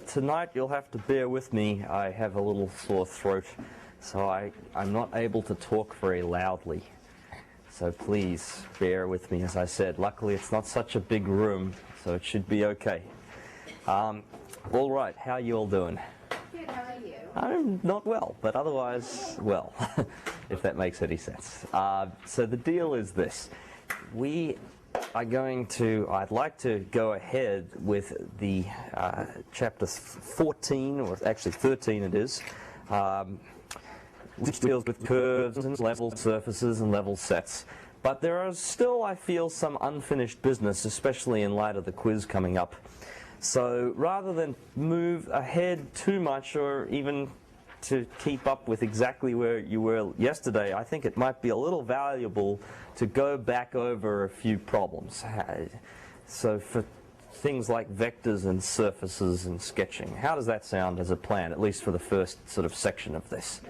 tonight you'll have to bear with me. I have a little sore throat, so I'm not able to talk very loudly. So please bear with me, as I said. Luckily, it's not such a big room, so it should be okay. All right, how are you all doing? Good, how are you? I'm not well, but otherwise well, if that makes any sense. So the deal is this. I'd like to go ahead with the chapter 14, or actually 13 it is, which deals with curves and level surfaces and level sets. But there are still, I feel, some unfinished business, especially in light of the quiz coming up. So rather than move ahead too much, or even to keep up with exactly where you were yesterday, I think it might be a little valuable to go back over a few problems. So for things like vectors and surfaces and sketching, how does that sound as a plan, at least for the first sort of section of this?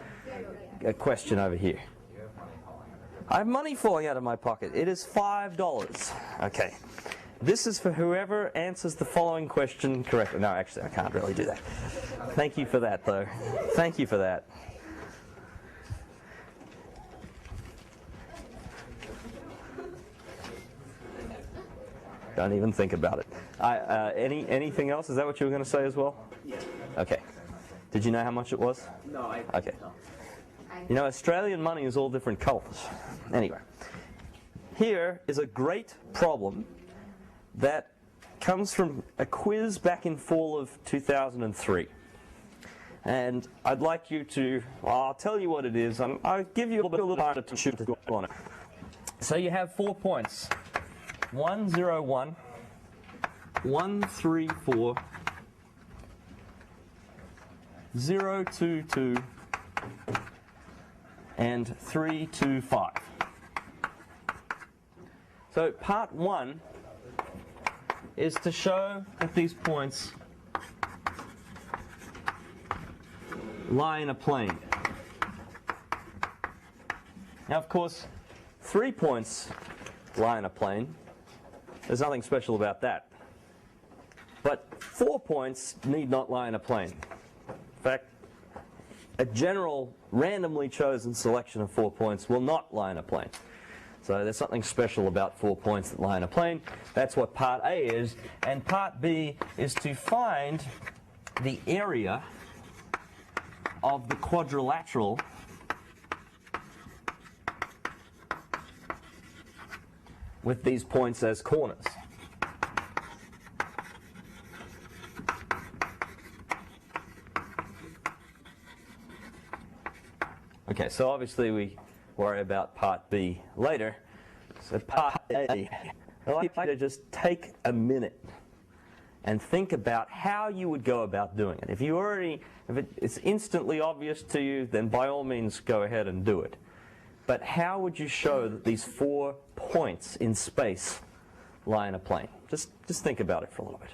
A question over here. I have money falling out of my pocket. It is $5. Okay. This is for whoever answers the following question correctly. No, actually, I can't really do that. Thank you for that, though. Thank you for that. Don't even think about it. Anything else? Is that what you were going to say as well? Yeah. Okay. Did you know how much it was? No, I okay. No. You know, Australian money is all different colours. Anyway, here is a great problem that comes from a quiz back in fall of 2003. And I'd like you to, well, I'll tell you what it is. I'll give you a little time to shoot on it. So you have 4 points. 101, 134, 022, and 325. So part 1 is to show that these points lie in a plane. Now, of course, 3 points lie in a plane. There's nothing special about that. But 4 points need not lie in a plane. In fact, a general randomly chosen selection of 4 points will not lie in a plane. So there's something special about 4 points that lie in a plane. That's what part A is. And part B is to find the area of the quadrilateral with these points as corners. Okay, so obviously we worry about part B later. So part A, I'd like you to just take a minute and think about how you would go about doing it. If it's instantly obvious to you, then by all means go ahead and do it. But how would you show that these 4 points in space lie in a plane? Just think about it for a little bit.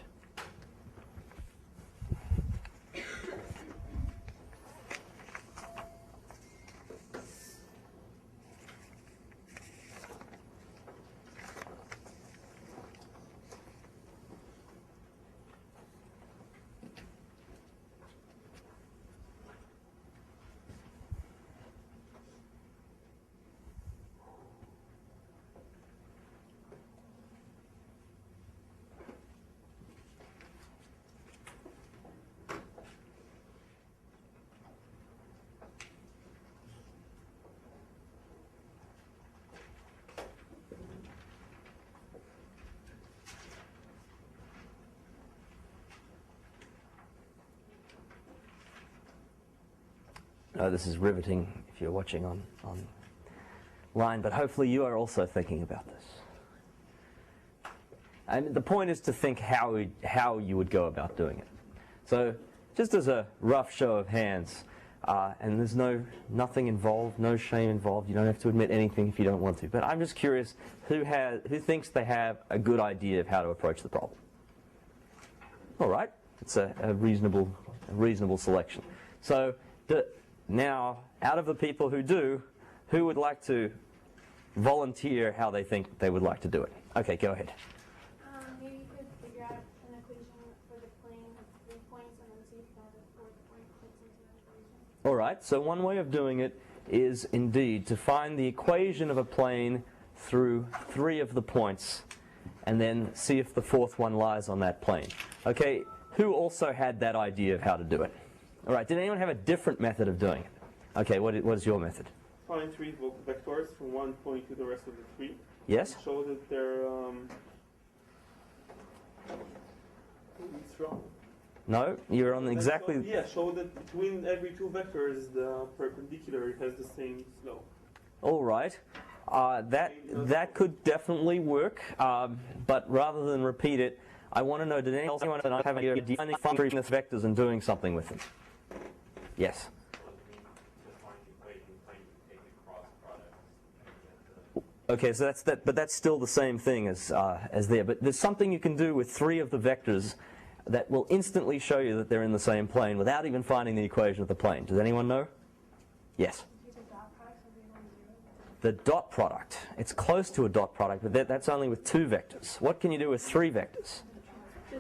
This is riveting if you're watching online, but hopefully you are also thinking about this. And the point is to think how you would go about doing it. So just as a rough show of hands, and there's nothing involved, no shame involved. You don't have to admit anything if you don't want to. But I'm just curious, who thinks they have a good idea of how to approach the problem? All right, it's a reasonable selection. So now, out of the people who do, who would like to volunteer how they think they would like to do it? Okay, go ahead. Maybe you could figure out an equation for the plane of 3 All right, so one way of doing it is indeed to find the equation of a plane through 3 of the points and then see if the 4th one lies on that plane. Okay, who also had that idea of how to do it? All right, did anyone have a different method of doing it? Okay, what is your method? Find 3 vectors from one point to the rest of the 3. Yes? Show that they're it's wrong. No, you're on exactly... Yeah, show that between every 2 vectors the perpendicular has the same slope. All right. That could definitely work, but rather than repeat it, I want to know, did anyone have any idea of finding the vectors and doing something with them? Yes? Okay, so but that's still the same thing as there. But there's something you can do with 3 of the vectors that will instantly show you that they're in the same plane without even finding the equation of the plane. Does anyone know? Yes? The dot product. It's close to a dot product, but that's only with 2 vectors. What can you do with 3 vectors?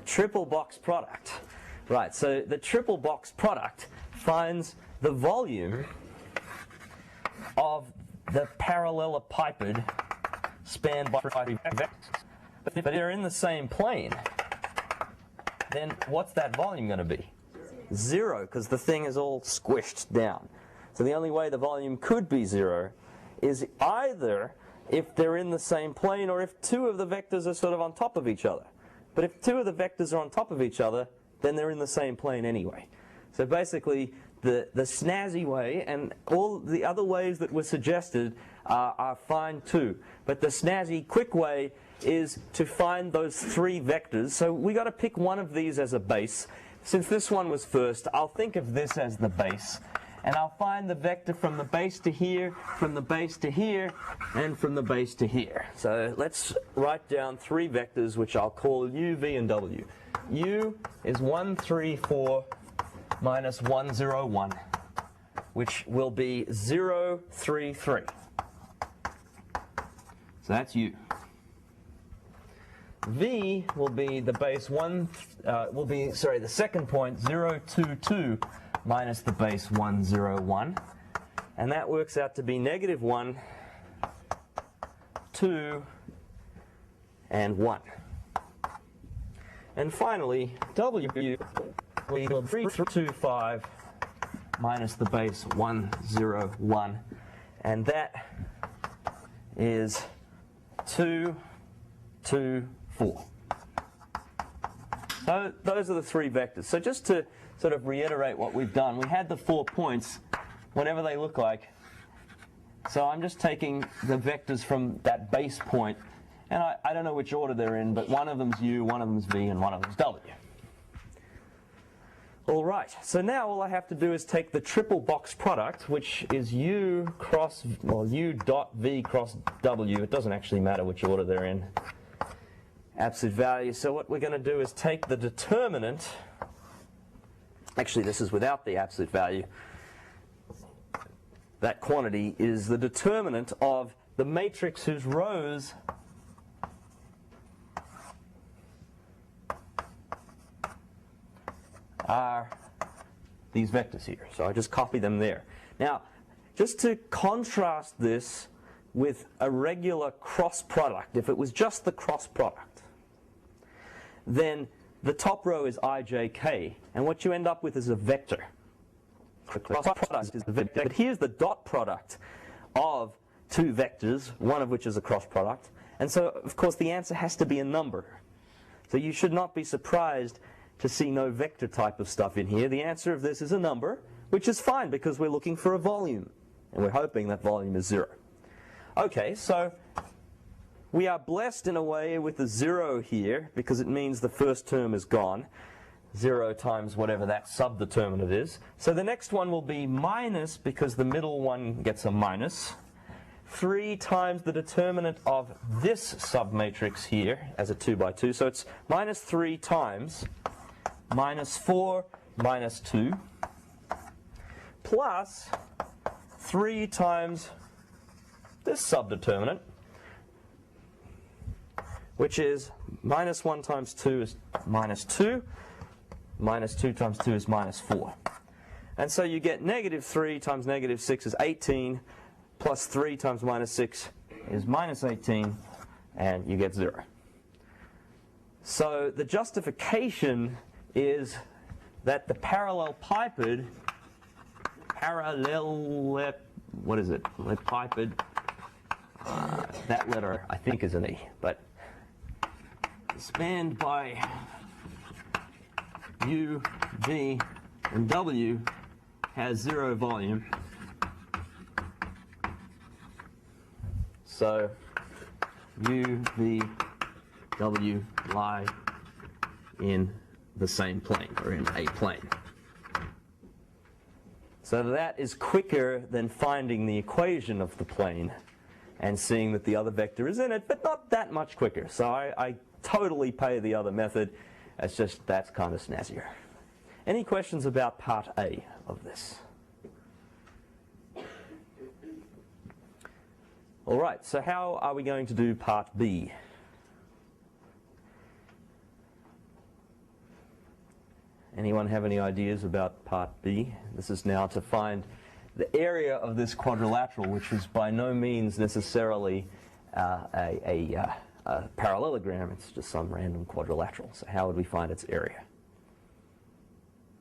Triple box product. Right, so the triple box product finds the volume of the parallelepiped spanned by 3 vectors. But if they're in the same plane, then what's that volume going to be? 0, because the thing is all squished down. So the only way the volume could be 0 is either if they're in the same plane or if 2 of the vectors are sort of on top of each other. But if 2 of the vectors are on top of each other, then they're in the same plane anyway. So basically, the snazzy way, and all the other ways that were suggested are fine too. But the snazzy, quick way is to find those 3 vectors. So we got to pick one of these as a base. Since this one was first, I'll think of this as the base. And I'll find the vector from the base to here, from the base to here, and from the base to here. So let's write down 3 vectors, which I'll call U, V, and W. U is 1, 3, 4, minus 1, 0, 1, which will be 0, 3, 3. So that's U. V will be the base 1, the second point, 0, 2, 2, minus the base 1, 0, 1. And that works out to be negative 1, 2, and 1. And finally, W will equal 3, 2, 5, minus the base 1, 0, 1. And that is 2, 2, 4. So those are the 3 vectors. So just to sort of reiterate what we've done, we had the 4 points, whatever they look like. So I'm just taking the vectors from that base point, and I don't know which order they're in, but one of them's U, one of them's V, and one of them's W. All right, so now all I have to do is take the triple box product, which is U dot V cross W. It doesn't actually matter which order they're in. Absolute value. So what we're going to do is take the determinant. Actually, this is without the absolute value. That quantity is the determinant of the matrix whose rows are these vectors here. So I just copy them there. Now, just to contrast this with a regular cross product, if it was just the cross product, then the top row is ijk, and what you end up with is a vector. The cross product is the vector. But here's the dot product of 2 vectors, one of which is a cross product. And so, of course, the answer has to be a number. So you should not be surprised to see no vector type of stuff in here. The answer of this is a number, which is fine because we're looking for a volume, and we're hoping that volume is 0. Okay, so we are blessed in a way with the 0 here because it means the first term is gone. 0 times whatever that subdeterminant is. So the next one will be minus, because the middle one gets a minus, 3 times the determinant of this submatrix here as a 2 by 2. So it's minus 3 times minus 4 minus 2 plus 3 times this subdeterminant, which is minus 1 times 2 is minus 2, minus 2 times 2 is minus 4. And so you get negative 3 times negative 6 is 18, plus 3 times minus 6 is minus 18, and you get 0. So the justification is that the parallelepiped, what is it? Lepiped, that letter I think is an E, but spanned by U, V, and W has 0 volume. So U, V, W lie in the same plane, or in a plane. So that is quicker than finding the equation of the plane and seeing that the other vector is in it, but not that much quicker. So I totally pay the other method. It's just that's kind of snazzier. Any questions about part A of this? All right, so how are we going to do part B? Anyone have any ideas about part B? This is now to find the area of this quadrilateral, which is by no means necessarily a parallelogram. It's just some random quadrilateral. So how would we find its area?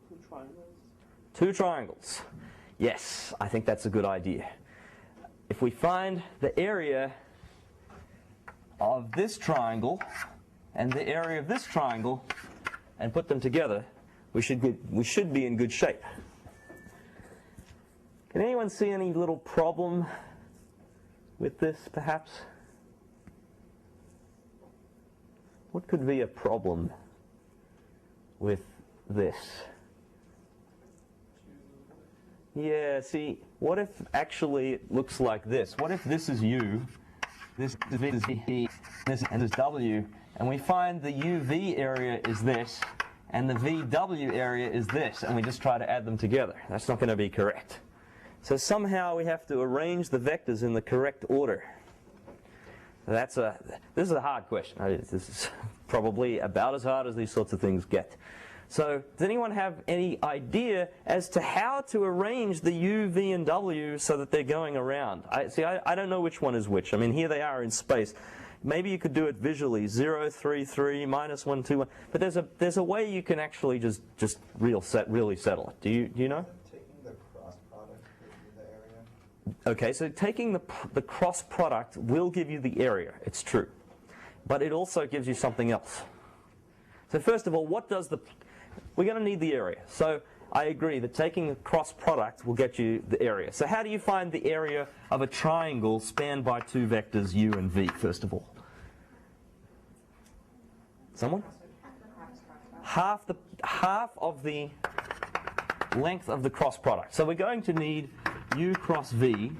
2 triangles. 2 triangles. Yes, I think that's a good idea. If we find the area of this triangle and the area of this triangle and put them together, we should be in good shape. Can anyone see any little problem with this, perhaps? What could be a problem with this? Yeah, see, what if actually it looks like this? What if this is U, this is V, and this is W, and we find the UV area is this, and the VW area is this, and we just try to add them together? That's not going to be correct. So somehow we have to arrange the vectors in the correct order. This is a hard question. This is probably about as hard as these sorts of things get. So does anyone have any idea as to how to arrange the U, V, and W so that they're going around? I don't know which one is which. I mean, here they are in space. Maybe you could do it visually, 0, 3, 3, minus 1, 2, 1. But there's a way you can actually just really settle it. Do you know? Taking the cross product gives you the area. Okay, so taking the cross product will give you the area. It's true. But it also gives you something else. So first of all, we're going to need the area. So I agree that taking the cross product will get you the area. So how do you find the area of a triangle spanned by 2 vectors U and V, first of all? Someone? Half of the length of the cross product. So we're going to need U cross V.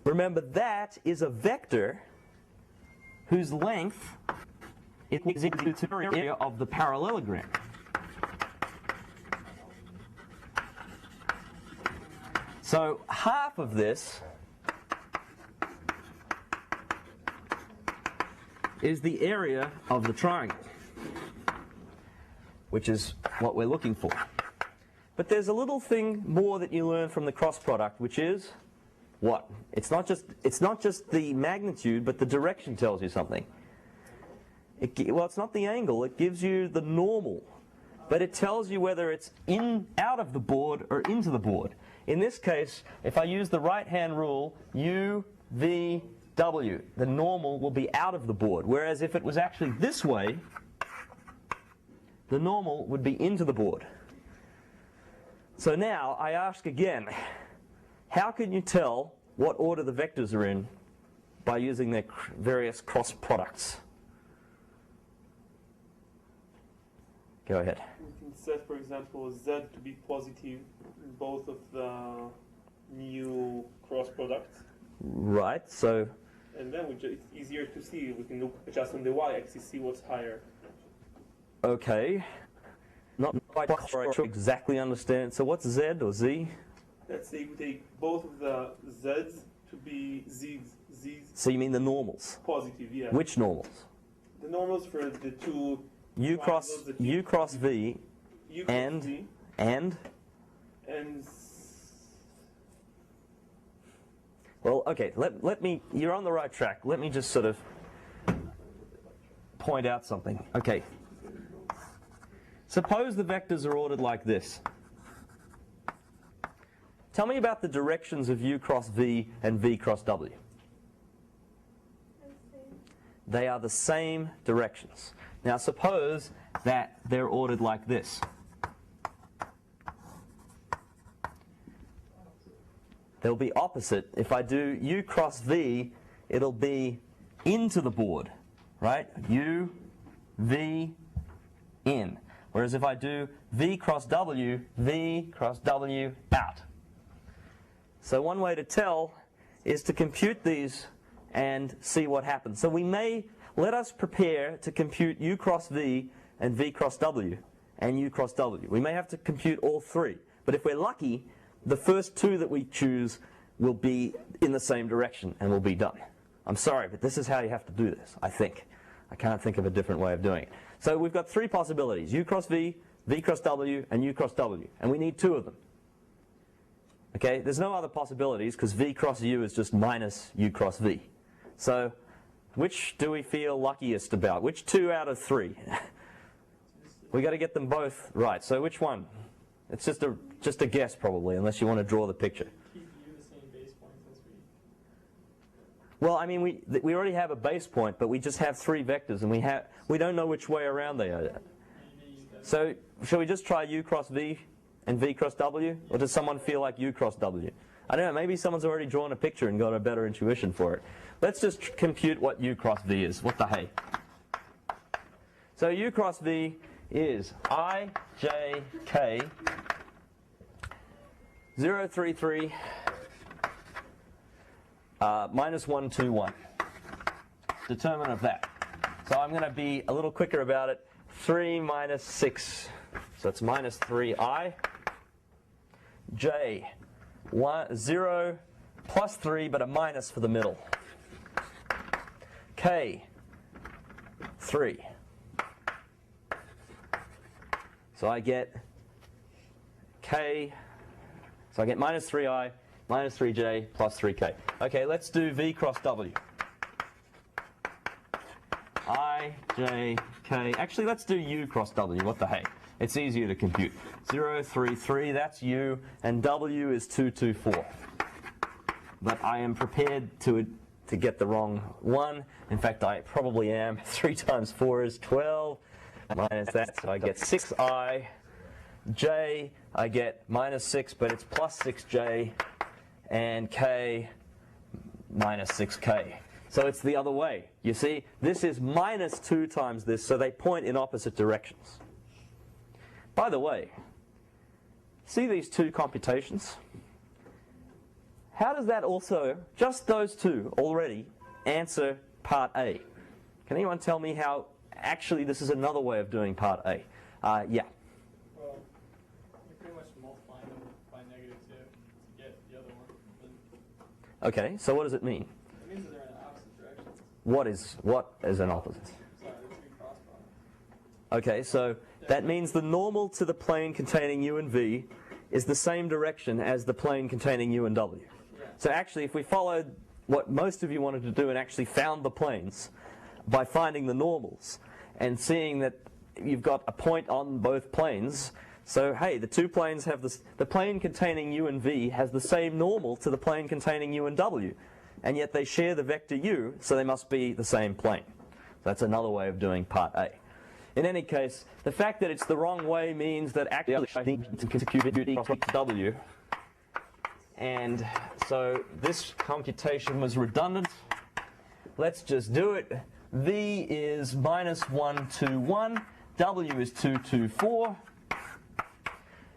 Remember, that is a vector whose length is equal to the area of the parallelogram. So half of this is the area of the triangle, which is what we're looking for. But there's a little thing more that you learn from the cross product, which is what? It's not just the magnitude, but the direction tells you something. Well, it's not the angle. It gives you the normal, but it tells you whether it's out of the board or into the board. In this case, if I use the right-hand rule, U, V, W, the normal will be out of the board. Whereas if it was actually this way, the normal would be into the board. So now I ask again, how can you tell what order the vectors are in by using their various cross products? Go ahead. We can set, for example, Z to be positive in both of the new cross products. Right, so... And then it's easier to see. We can look just on the y-axis, see what's higher. Okay. Not quite sure exactly understand. So what's Z or Z? Let's say we take both of the Z's to be Z's. So you mean the normals? Positive, yeah. Which normals? The normals for the two U cross V U cross and V. And Well, okay, let me, you're on the right track. Let me just sort of point out something. Okay. Suppose the vectors are ordered like this. Tell me about the directions of u cross v and v cross w. They are the same directions. Now suppose that they're ordered like this. They'll be opposite. If I do u cross v, it'll be into the board, right? U, v, in. Whereas if I do v cross w out. So one way to tell is to compute these and see what happens. So let us prepare to compute u cross v and v cross w and u cross w. We may have to compute all three, but if we're lucky, the first two that we choose will be in the same direction and will be done. I'm sorry, but this is how you have to do this, I think. I can't think of a different way of doing it. So we've got three possibilities: u cross v, v cross w, and u cross w, and we need two of them. Okay, there's no other possibilities because v cross u is just minus u cross v. So which do we feel luckiest about? Which two out of three? We got to get them both right. So which one? It's just a guess probably, unless you want to draw the picture. keep u the same base points as we. Well, I mean, we already have a base point, but we just have three vectors, and we don't know which way around they are. So shall we just try u cross v and v cross w, or does someone feel like u cross w? I don't know, maybe someone's already drawn a picture and got a better intuition for it. Let's just compute what u cross v is. What the hey? So u cross v is I, j, k, 0, 3, 3, minus 1, 2, 1. Determinant of that. So I'm going to be a little quicker about it. 3 minus 6. So it's minus 3i. J, 0 plus 3, but a minus for the middle. K, 3. So I get K, so I get minus 3i, minus 3j, plus 3k. Okay, let's do v cross w. I, j, k. Actually, let's do u cross w. What the heck? It's easier to compute. 0, 3, 3, that's u, and w is 2, 2, 4. But I am prepared to get the wrong one. In fact, I probably am. 3 times 4 is 12. Minus that, so I get 6i. J, I get minus 6, but it's plus 6j. And k, minus 6k. So it's the other way. You see, this is minus 2 times this, so they point in opposite directions. By the way, see these two computations? How does that also, just those two already, answer part A? Can anyone tell me how, actually this is another way of doing part A? Yeah. Well, you're pretty much multiplying them by -2 to get the other one. Okay, so what does it mean? It means that they're in opposite directions. What is an opposite? Sorry, they're two cross products. Okay, so that means the normal to the plane containing u and v is the same direction as the plane containing u and w. Yeah. So actually, if we followed what most of you wanted to do and actually found the planes by finding the normals and seeing that you've got a point on both planes, so hey, the two planes have this, the plane containing u and v has the same normal to the plane containing u and w, and yet they share the vector u, so they must be the same plane. That's another way of doing part A. In any case, the fact that it's the wrong way means that actually I need to compute e cross w. And so this computation was redundant. Let's just do it. V is minus 1, 2, 1. W is 2, 2, 4.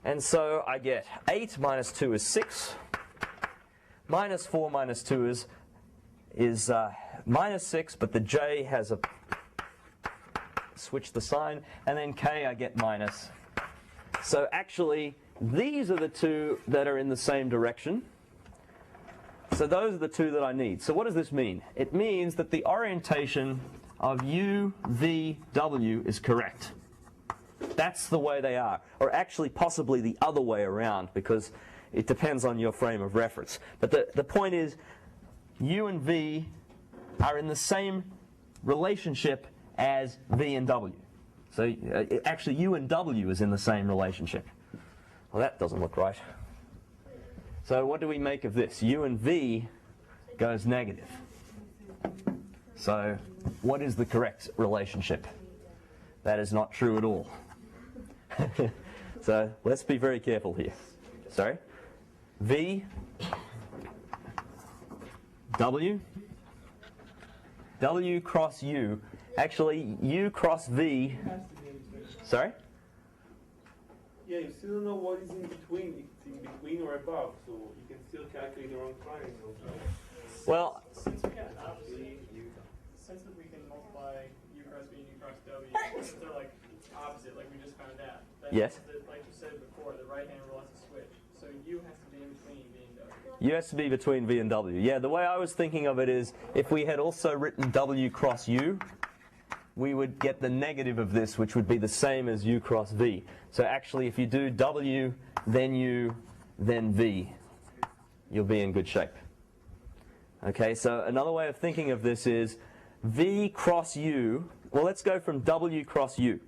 And so I get 8 minus 2 is 6. Minus 4 minus 2 is minus 6, but the j has a switch the sign, and then k I get minus. So actually, these are the two that are in the same direction. So those are the two that I need. So what does this mean? It means that the orientation of u, v, w is correct. That's the way they are. Or actually possibly the other way around, because it depends on your frame of reference. But the point is, U and V are in the same relationship as V and W. So actually U and W is in the same relationship. Well, that doesn't look right. So what do we make of this? U and V goes negative. So what is the correct relationship? That is not true at all. So let's be very careful here. Sorry? V, W, W cross U. Actually, U cross V. Sorry? Yeah, you still don't know what is in between. It's in between or above, so you can still calculate the wrong triangle. Well, Since we can obviously, since we can multiply U cross V and U cross W, since they're like opposite, like we just found out. That yes. means that, like you said before, the right hand rule has to switch. So U has to be in between V and W. U has to be between V and W. Yeah, the way I was thinking of it is, if we had also written W cross U, we would get the negative of this, which would be the same as U cross V. So actually, if you do W, then U, then V, you'll be in good shape. Okay, so another way of thinking of this is V cross U. Well, let's go from W cross U.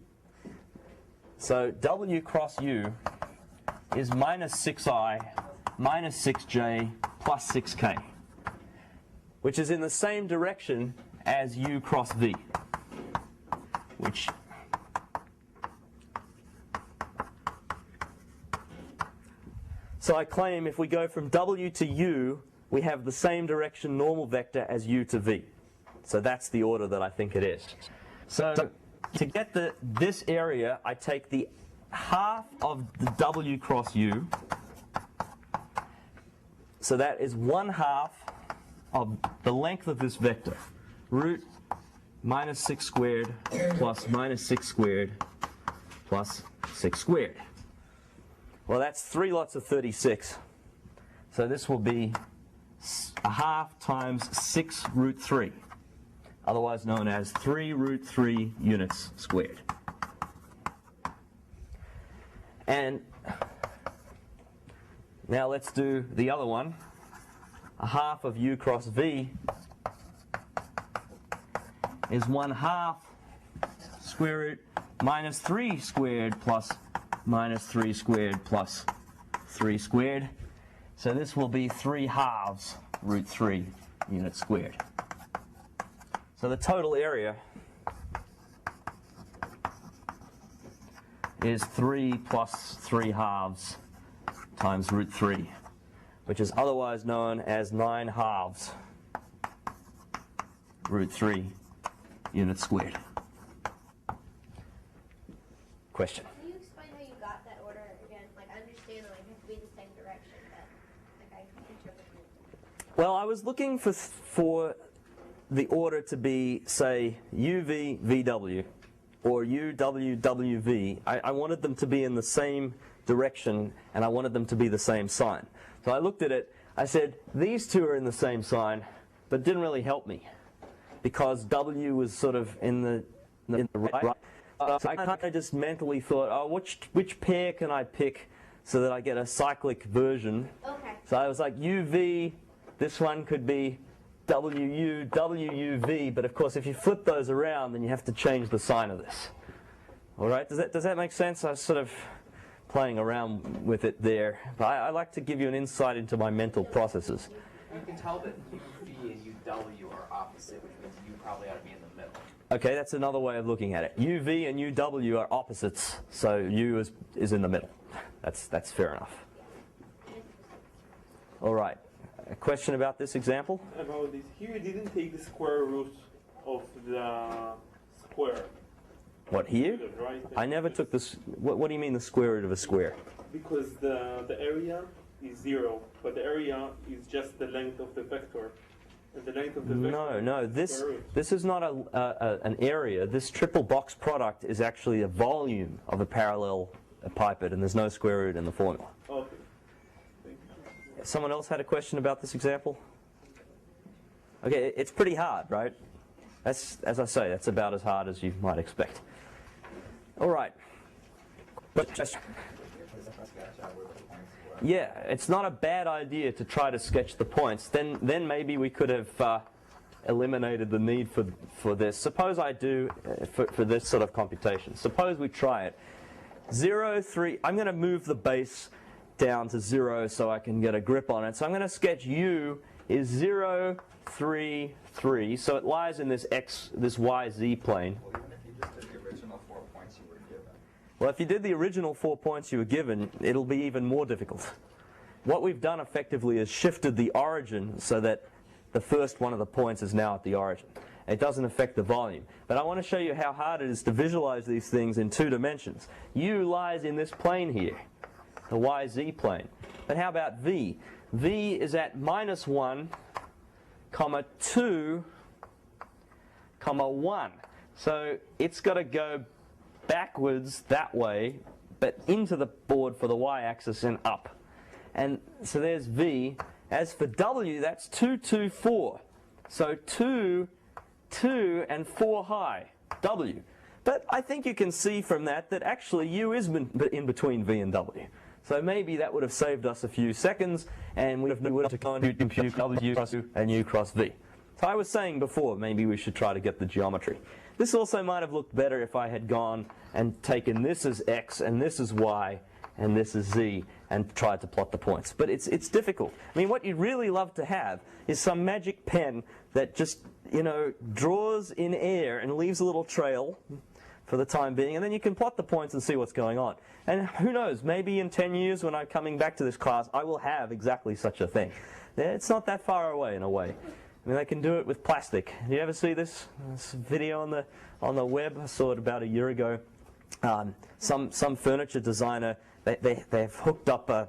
So W cross U is minus 6i minus 6j plus 6k, which is in the same direction as U cross V, which so I claim if we go from W to U, we have the same direction normal vector as U to V. So that's the order that I think it is. So to get this area, I take the half of the W cross U. So that is 1/2 of the length of this vector, root minus 6 squared plus minus 6 squared plus 6 squared. Well, that's 3 lots of 36. So this will be 1/2 times 6 root 3, otherwise known as 3 root 3 units squared. And now let's do the other one. 1/2 of U cross V is 1/2 square root minus 3 squared plus minus 3 squared plus 3 squared. So this will be 3/2 root 3 units squared. So the total area is 3 plus 3/2 times root 3, which is otherwise known as 9/2 root 3 units squared. Question? Can you explain how you got that order again? Like, I understand that it has to be the same direction, but like I interpreted it. Well, I was looking for the order to be, say, UV VW or UW WV. I wanted them to be in the same direction, and I wanted them to be the same sign. So I looked at it, I said, these two are in the same sign, but it didn't really help me because W was sort of in the right. So I kind of just mentally thought, oh, which pair can I pick so that I get a cyclic version? Okay. So I was like, UV, this one could be WU, WUV, but of course if you flip those around, then you have to change the sign of this. All right, does that make sense? I was sort of playing around with it there. But I like to give you an insight into my mental processes. You can tell that UV and UW are opposite, which means U probably ought to be in the middle. Okay, that's another way of looking at it. UV and UW are opposites, so U is in the middle. That's fair enough. All right, a question about this example? About this, here you didn't take the square root of the square. What, here? Right? I never took this. What do you mean the square root of a square? Because the area is 0, but the area is just the length of the vector. And the length of the vector No, is square root. this is not an area. This triple box product is actually a volume of a parallel pipette, and there's no square root in the formula. Okay. Thank you. Someone else had a question about this example? Okay, it's pretty hard, right? That's, as I say, that's about as hard as you might expect. All right. But just, Sketch out where the points were. yeah, it's not a bad idea to try to sketch the points. Then maybe we could have eliminated the need for this. Suppose I do for this sort of computation. Suppose we try it. 0, 3. I'm going to move the base down to 0 so I can get a grip on it. So I'm going to sketch U is 0, 3, 3. So it lies in this YZ plane. Well, even if you just did the original 4 points you were given. Well, if you did the original 4 points you were given, it'll be even more difficult. What we've done effectively is shifted the origin so that the first one of the points is now at the origin. It doesn't affect the volume. But I want to show you how hard it is to visualize these things in 2 dimensions. U lies in this plane here, the YZ plane. But how about V? V is at -1, 2, 1. So it's got to go backwards that way, but into the board for the y-axis and up. And so there's V. As for W, that's 2, 2, 4. So 2, 2, and 4 high, W. But I think you can see from that that actually U is in between V and W. So maybe that would have saved us a few seconds, and we would have gone to compute W cross U and U cross V. So I was saying before, maybe we should try to get the geometry. This also might have looked better if I had gone and taken this as X and this as Y and this is Z and tried to plot the points. But it's difficult. I mean, what you'd really love to have is some magic pen that just, you know, draws in air and leaves a little trail for the time being, and then you can plot the points and see what's going on. And who knows, maybe in 10 years when I'm coming back to this class, I will have exactly such a thing. It's not that far away in a way. I mean, they can do it with plastic. Do you ever see this video on the web? I saw it about a year ago. Some furniture designer, they've hooked up a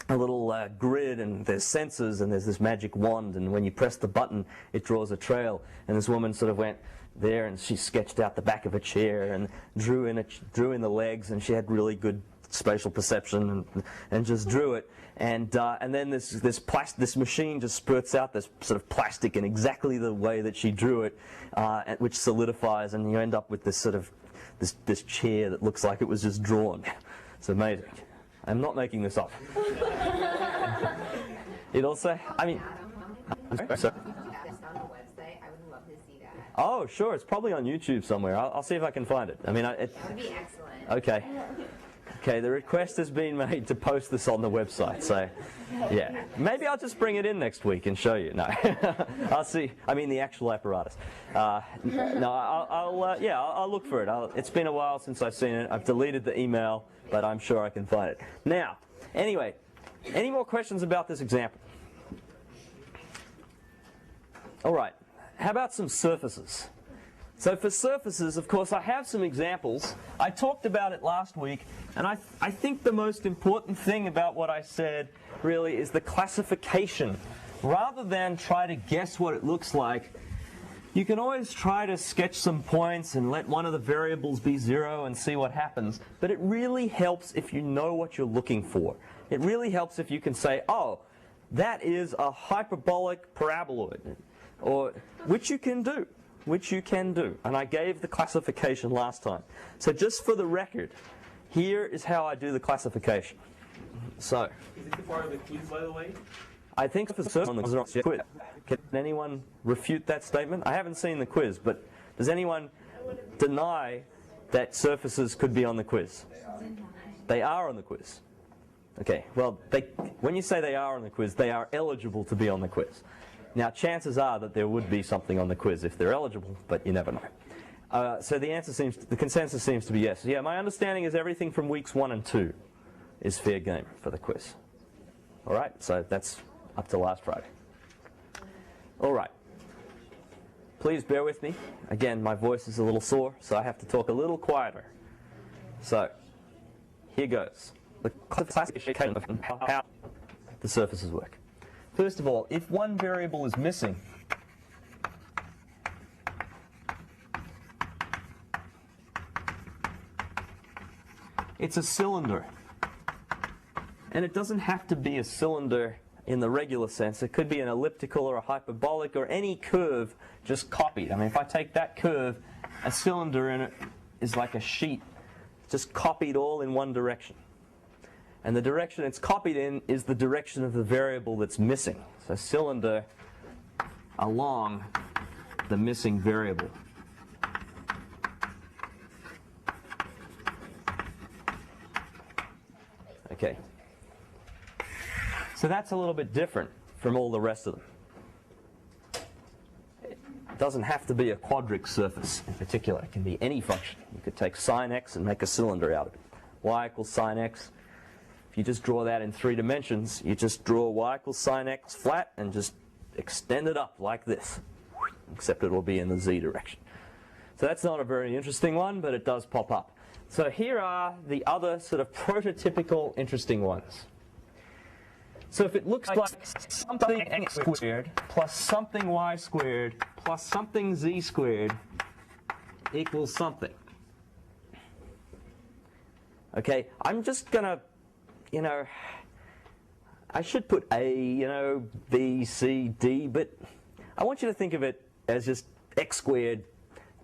little grid, and there's sensors, and there's this magic wand, and when you press the button, it draws a trail. And this woman sort of went there, and she sketched out the back of a chair and drew in the legs, and she had really good spatial perception and just drew it. And then this machine just spurts out this sort of plastic in exactly the way that she drew it, which solidifies, and you end up with this sort of this chair that looks like it was just drawn. It's amazing. I'm not making this up. It also, I mean, sorry? Oh, sure. It's probably on YouTube somewhere. I'll see if I can find it. I mean, That would be excellent. Okay. Okay, the request has been made to post this on the website, so yeah. Maybe I'll just bring it in next week and show you. No, I'll see. I mean the actual apparatus. No, I'll look for it. It's been a while since I've seen it. I've deleted the email, but I'm sure I can find it. Now, anyway, any more questions about this example? All right. How about some surfaces? So for surfaces, of course, I have some examples. I talked about it last week, and I think the most important thing about what I said really is the classification. Rather than try to guess what it looks like, you can always try to sketch some points and let one of the variables be 0 and see what happens. But it really helps if you know what you're looking for. It really helps if you can say, oh, that is a hyperbolic paraboloid, or which you can do. And I gave the classification last time. So just for the record, here is how I do the classification. So, Is it part of the quiz, by the way? I think for certain on the quiz. Can anyone refute that statement? I haven't seen the quiz, but does anyone deny that surfaces could be on the quiz? They are on the quiz. Okay, well, when you say they are on the quiz, they are eligible to be on the quiz. Now, chances are that there would be something on the quiz if they're eligible, but you never know. So the consensus seems to be yes. Yeah, my understanding is everything from weeks 1 and 2 is fair game for the quiz. All right, so that's up to last Friday. All right. Please bear with me. Again, my voice is a little sore, so I have to talk a little quieter. So, here goes. The classification of how the surfaces work. First of all, if one variable is missing, it's a cylinder. And it doesn't have to be a cylinder in the regular sense. It could be an elliptical or a hyperbolic or any curve just copied. I mean, if I take that curve, a cylinder in it is like a sheet just copied all in one direction. And the direction it's copied in is the direction of the variable that's missing. So cylinder along the missing variable. Okay. So that's a little bit different from all the rest of them. It doesn't have to be a quadric surface in particular. It can be any function. You could take sine x and make a cylinder out of it. Y equals sine x. If you just draw that in 3 dimensions, you just draw y equals sine x flat and just extend it up like this, except it will be in the z direction. So that's not a very interesting one, but it does pop up. So here are the other sort of prototypical interesting ones. So if it looks like something x squared plus something y squared plus something z squared equals something. Okay, I'm just going to, I should put A, B, C, D, but I want you to think of it as just x squared.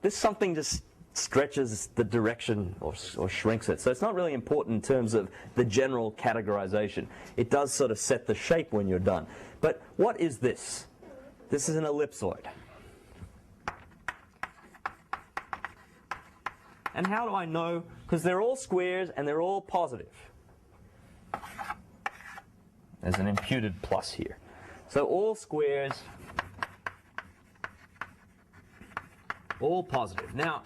This something just stretches the direction or shrinks it. So it's not really important in terms of the general categorization. It does sort of set the shape when you're done. But what is this? This is an ellipsoid. And how do I know? Because they're all squares and they're all positive. There's an imputed plus here. So all squares, all positive. Now,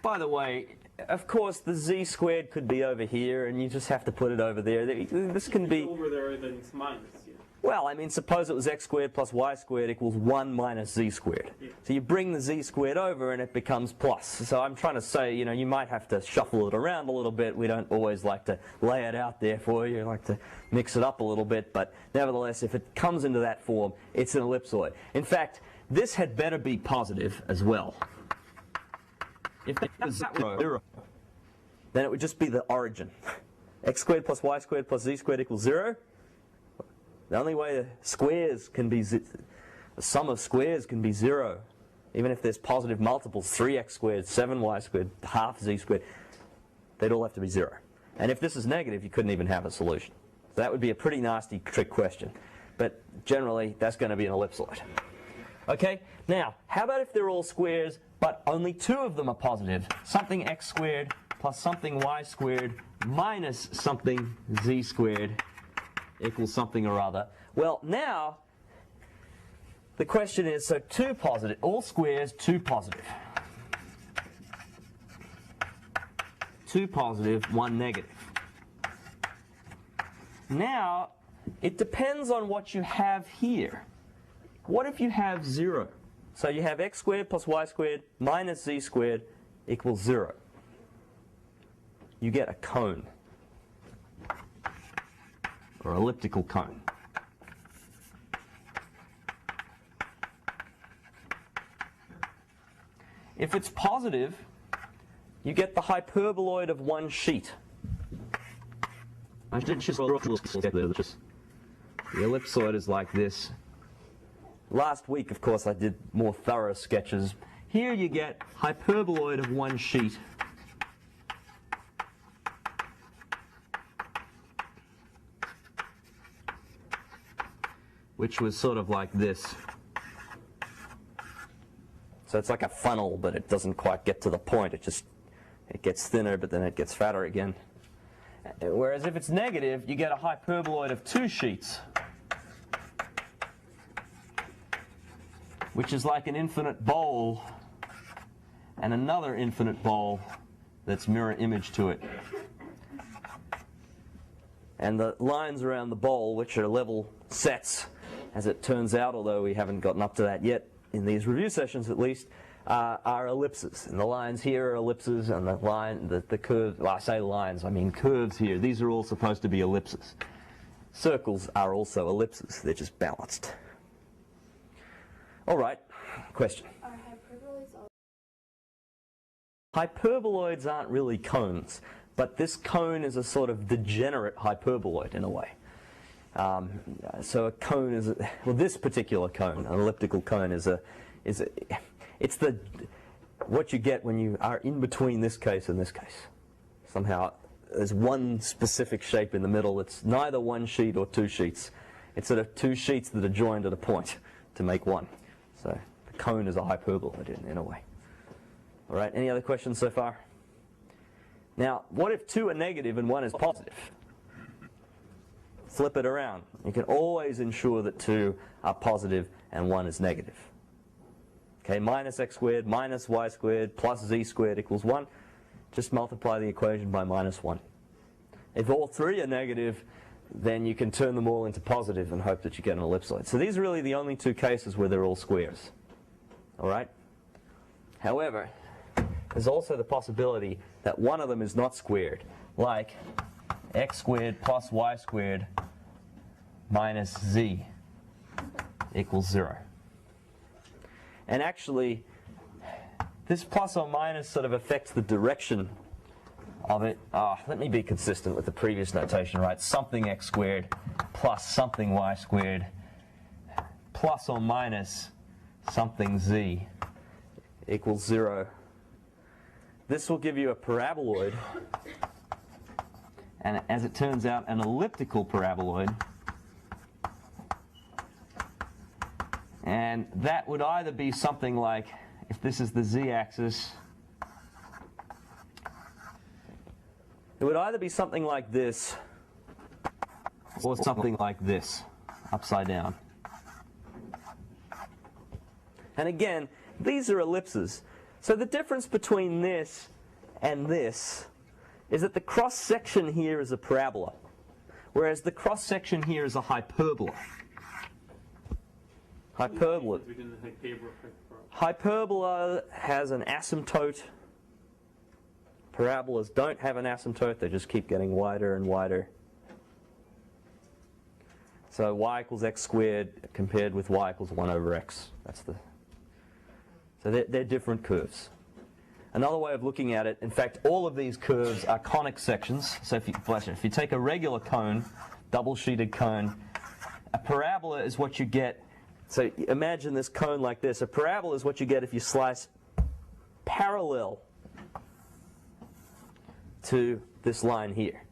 by the way, of course, the z squared could be over here, and you just have to put it over there. This can be... over there, then it's minus. Yeah. Well, I mean, suppose it was x squared plus y squared equals 1 minus z squared. Yeah. So you bring the z squared over, and it becomes plus. So I'm trying to say, you might have to shuffle it around a little bit. We don't always like to lay it out there for you. We like to mix it up a little bit. But nevertheless, if it comes into that form, it's an ellipsoid. In fact, this had better be positive as well. If it was 0, then it would just be the origin. X squared plus y squared plus z squared equals 0. The only way the squares can be, the sum of squares can be 0. Even if there's positive multiples, 3x squared, 7y squared, half z squared, they'd all have to be 0. And if this is negative, you couldn't even have a solution. So that would be a pretty nasty trick question. But generally, that's going to be an ellipsoid. Okay, now, how about if they're all squares, but only 2 of them are positive? Something x squared plus something y squared minus something z squared equals something or other. Well, now, the question is, so 2 positive, all squares, 2 positive. 2 positive, 1 negative. Now, it depends on what you have here. What if you have 0? So you have x squared plus y squared minus z squared equals 0. You get a cone, or elliptical cone. If it's positive, you get the hyperboloid of one sheet. The ellipsoid is like this. Last week, of course, I did more thorough sketches. Here you get hyperboloid of one sheet. Which was sort of like this. So it's like a funnel, but it doesn't quite get to the point. It gets thinner, but then it gets fatter again. Whereas if it's negative, you get a hyperboloid of 2 sheets. Which is like an infinite bowl and another infinite bowl that's mirror image to it. And the lines around the bowl, which are level sets, as it turns out, although we haven't gotten up to that yet, in these review sessions at least, are ellipses. And the lines here are ellipses, and the curves, well, I say lines, I mean curves here. These are all supposed to be ellipses. Circles are also ellipses. They're just balanced. All right, question. Are hyperboloids all? Hyperboloids aren't really cones, but this cone is a sort of degenerate hyperboloid in a way. So a cone is, well, this particular cone, an elliptical cone, it's what you get when you are in between this case and this case. somehow there's one specific shape in the middle. It's neither one sheet or two sheets. It's sort of two sheets that are joined at a point to make one. So the cone is a hyperbola in a way. All right, any other questions so far? Now, what if two are negative and one is positive? Flip it around. You can always ensure that two are positive and one is negative. Okay, minus x squared minus y squared plus z squared equals 1. Just multiply the equation by minus 1. If all three are negative, then you can turn them all into positive and hope that you get an ellipsoid. So these are really the only two cases where they're all squares. All right? However, there's also the possibility that one of them is not squared, like x squared plus y squared minus z equals 0. And actually, this plus or minus sort of affects the direction of it. Let me be consistent with the previous notation, right? Something x squared plus something y squared plus or minus something z equals 0. This will give you a paraboloid, and as it turns out, an elliptical paraboloid. And that would either be something like, if this is the z-axis, it would either be something like this or something like this, upside down. And again, these are ellipses. So the difference between this and this is that the cross-section here is a parabola, whereas the cross-section here is a hyperbola. Hyperbola has an asymptote. Parabolas don't have an asymptote. They just keep getting wider and wider. So y equals x squared compared with y equals 1 over x. So they're different curves. Another way of looking at it, in fact, all of these curves are conic sections. So if you take a regular cone, double-sheeted cone, a parabola is what you get. So imagine this cone like this. A parabola is what you get if you slice parallel to this line here.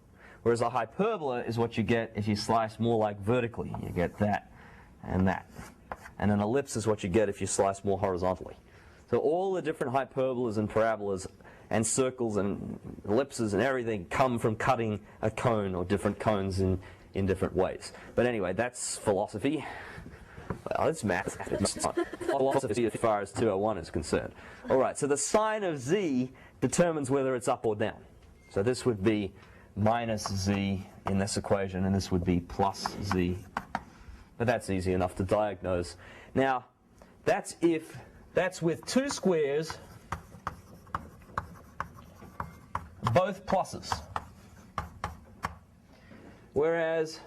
Whereas a hyperbola is what you get if you slice more like vertically. You get that and that. And an ellipse is what you get if you slice more horizontally. So all the different hyperbolas and parabolas and circles and ellipses and everything come from cutting a cone or different cones in different ways. But anyway, that's philosophy. Well, it's math. It's not philosophy as far as 201 is concerned. All right, so the sign of z determines whether it's up or down. So this would be minus z in this equation, and this would be plus z. But that's easy enough to diagnose. Now, that's with two squares, both pluses. Whereas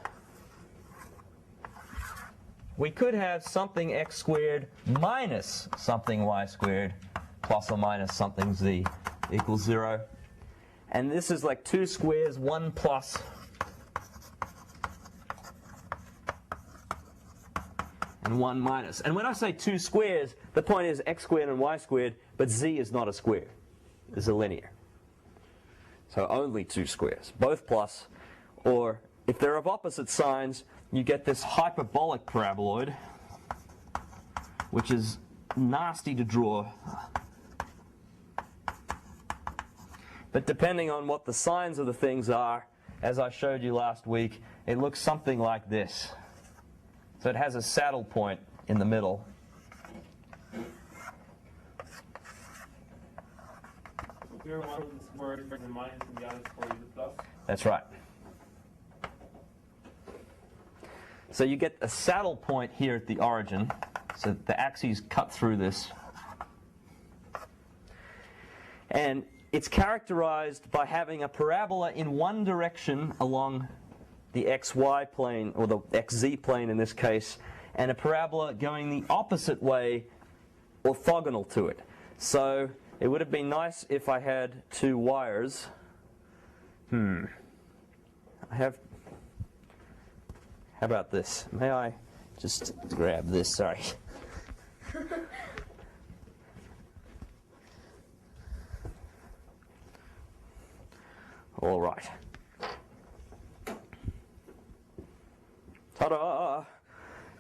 we could have something x squared minus something y squared plus or minus something z equals 0. And this is like two squares, one plus. And one minus. And when I say two squares, the point is x squared and y squared, but z is not a square. It's a linear. So only two squares, both plus. Or if they're of opposite signs, you get this hyperbolic paraboloid, which is nasty to draw. But depending on what the signs of the things are, as I showed you last week, it looks something like this. So it has a saddle point in the middle. Here one is where the minus and the other is for the plus. That's right. So you get a saddle point here at the origin. So the axes cut through this. And it's characterized by having a parabola in one direction along the xy plane, or the xz plane in this case, and a parabola going the opposite way, orthogonal to it. So it would have been nice if I had two wires. How about this? May I just grab this? Sorry. All right. Ta-da!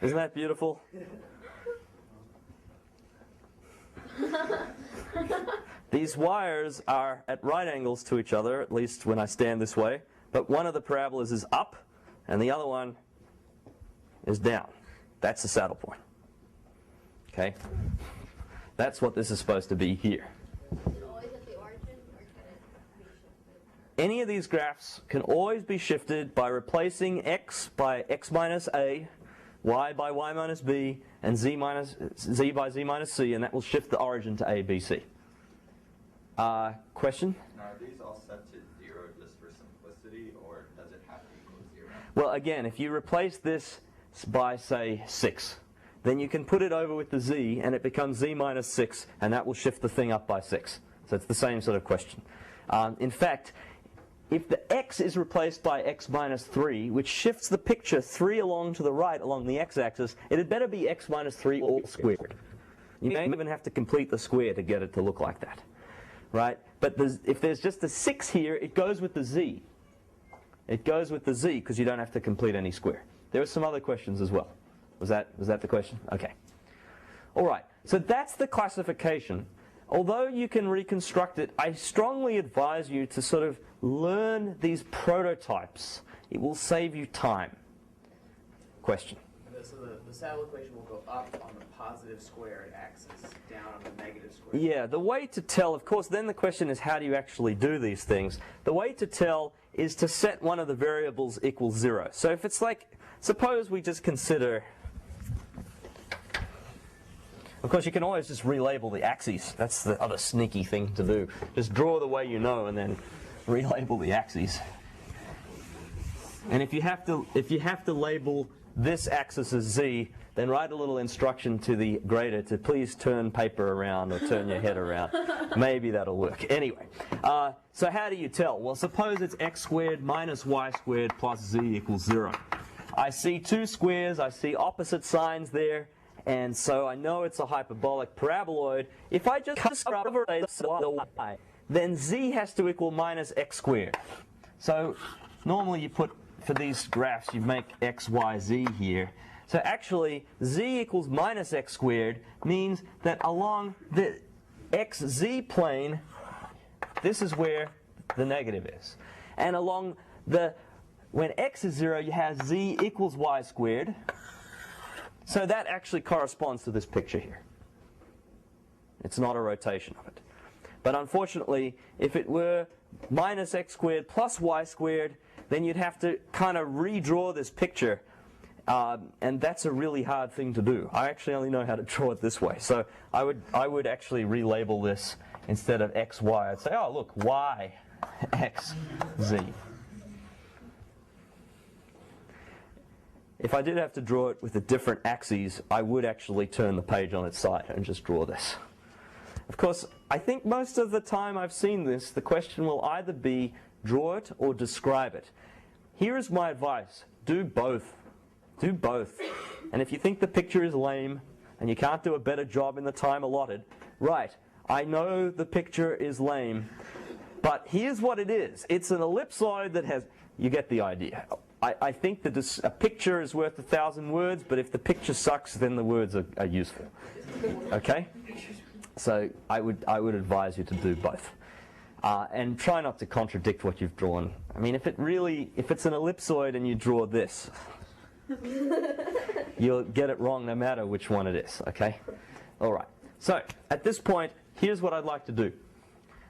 Isn't that beautiful? These wires are at right angles to each other, at least when I stand this way, but one of the parabolas is up and the other one is down. That's the saddle point. Okay? That's what this is supposed to be here. Is it always at the origin, or can it be shifted? Any of these graphs can always be shifted by replacing x by x minus a, y by y minus b, and z by z minus c, and that will shift the origin to a, b, c. Question? Now, are these all set to 0 just for simplicity, or does it have to equal 0? Well, again, if you replace this by, say, 6, then you can put it over with the z, and it becomes z minus 6, and that will shift the thing up by 6. So it's the same sort of question. In fact, if the x is replaced by x minus 3, which shifts the picture 3 along to the right along the x-axis, it had better be x minus 3 all squared. You may even have to complete the square to get it to look like that. Right? But if there's just a 6 here, it goes with the z. It goes with the z because you don't have to complete any square. There are some other questions as well. Was that the question? Okay. All right. So that's the classification. Although you can reconstruct it, I strongly advise you to sort of learn these prototypes. It will save you time. Question. So the saddle equation will go up on the positive squared axis, down on the negative squared. Yeah, the way to tell, of course, then the question is how do you actually do these things? The way to tell is to set one of the variables equals 0. So if it's like, suppose we just consider, of course you can always just relabel the axes. That's the other sneaky thing to do. Just draw the way you know and then relabel the axes. And if you have to label this axis as z, then write a little instruction to the grader to please turn paper around or turn your head around. Maybe that'll work. Anyway, so how do you tell? Well, suppose it's x squared minus y squared plus z equals 0. I see two squares, I see opposite signs there, and so I know it's a hyperbolic paraboloid. If I just discover the y, then z has to equal minus x squared. So normally you put, for these graphs, you make x, y, z here. So actually, z equals minus x squared means that along the xz plane, this is where the negative is. And along when x is 0, you have z equals y squared. So that actually corresponds to this picture here. It's not a rotation of it. But unfortunately, if it were minus x squared plus y squared, then you'd have to kind of redraw this picture. And that's a really hard thing to do. I actually only know how to draw it this way. So I would actually relabel this instead of x, y. I'd say, oh, look, y, x, z. If I did have to draw it with the different axes, I would actually turn the page on its side and just draw this. Of course, I think most of the time I've seen this, the question will either be draw it or describe it. Here is my advice. Do both. Do both. And if you think the picture is lame and you can't do a better job in the time allotted, right, I know the picture is lame, but here's what it is. It's an ellipsoid that has, you get the idea. I think that a picture is worth 1,000 words, but if the picture sucks, then the words are useful. Okay? So I would advise you to do both. And try not to contradict what you've drawn. I mean, if it's an ellipsoid and you draw this, you'll get it wrong no matter which one it is, okay? All right. So, at this point, here's what I'd like to do.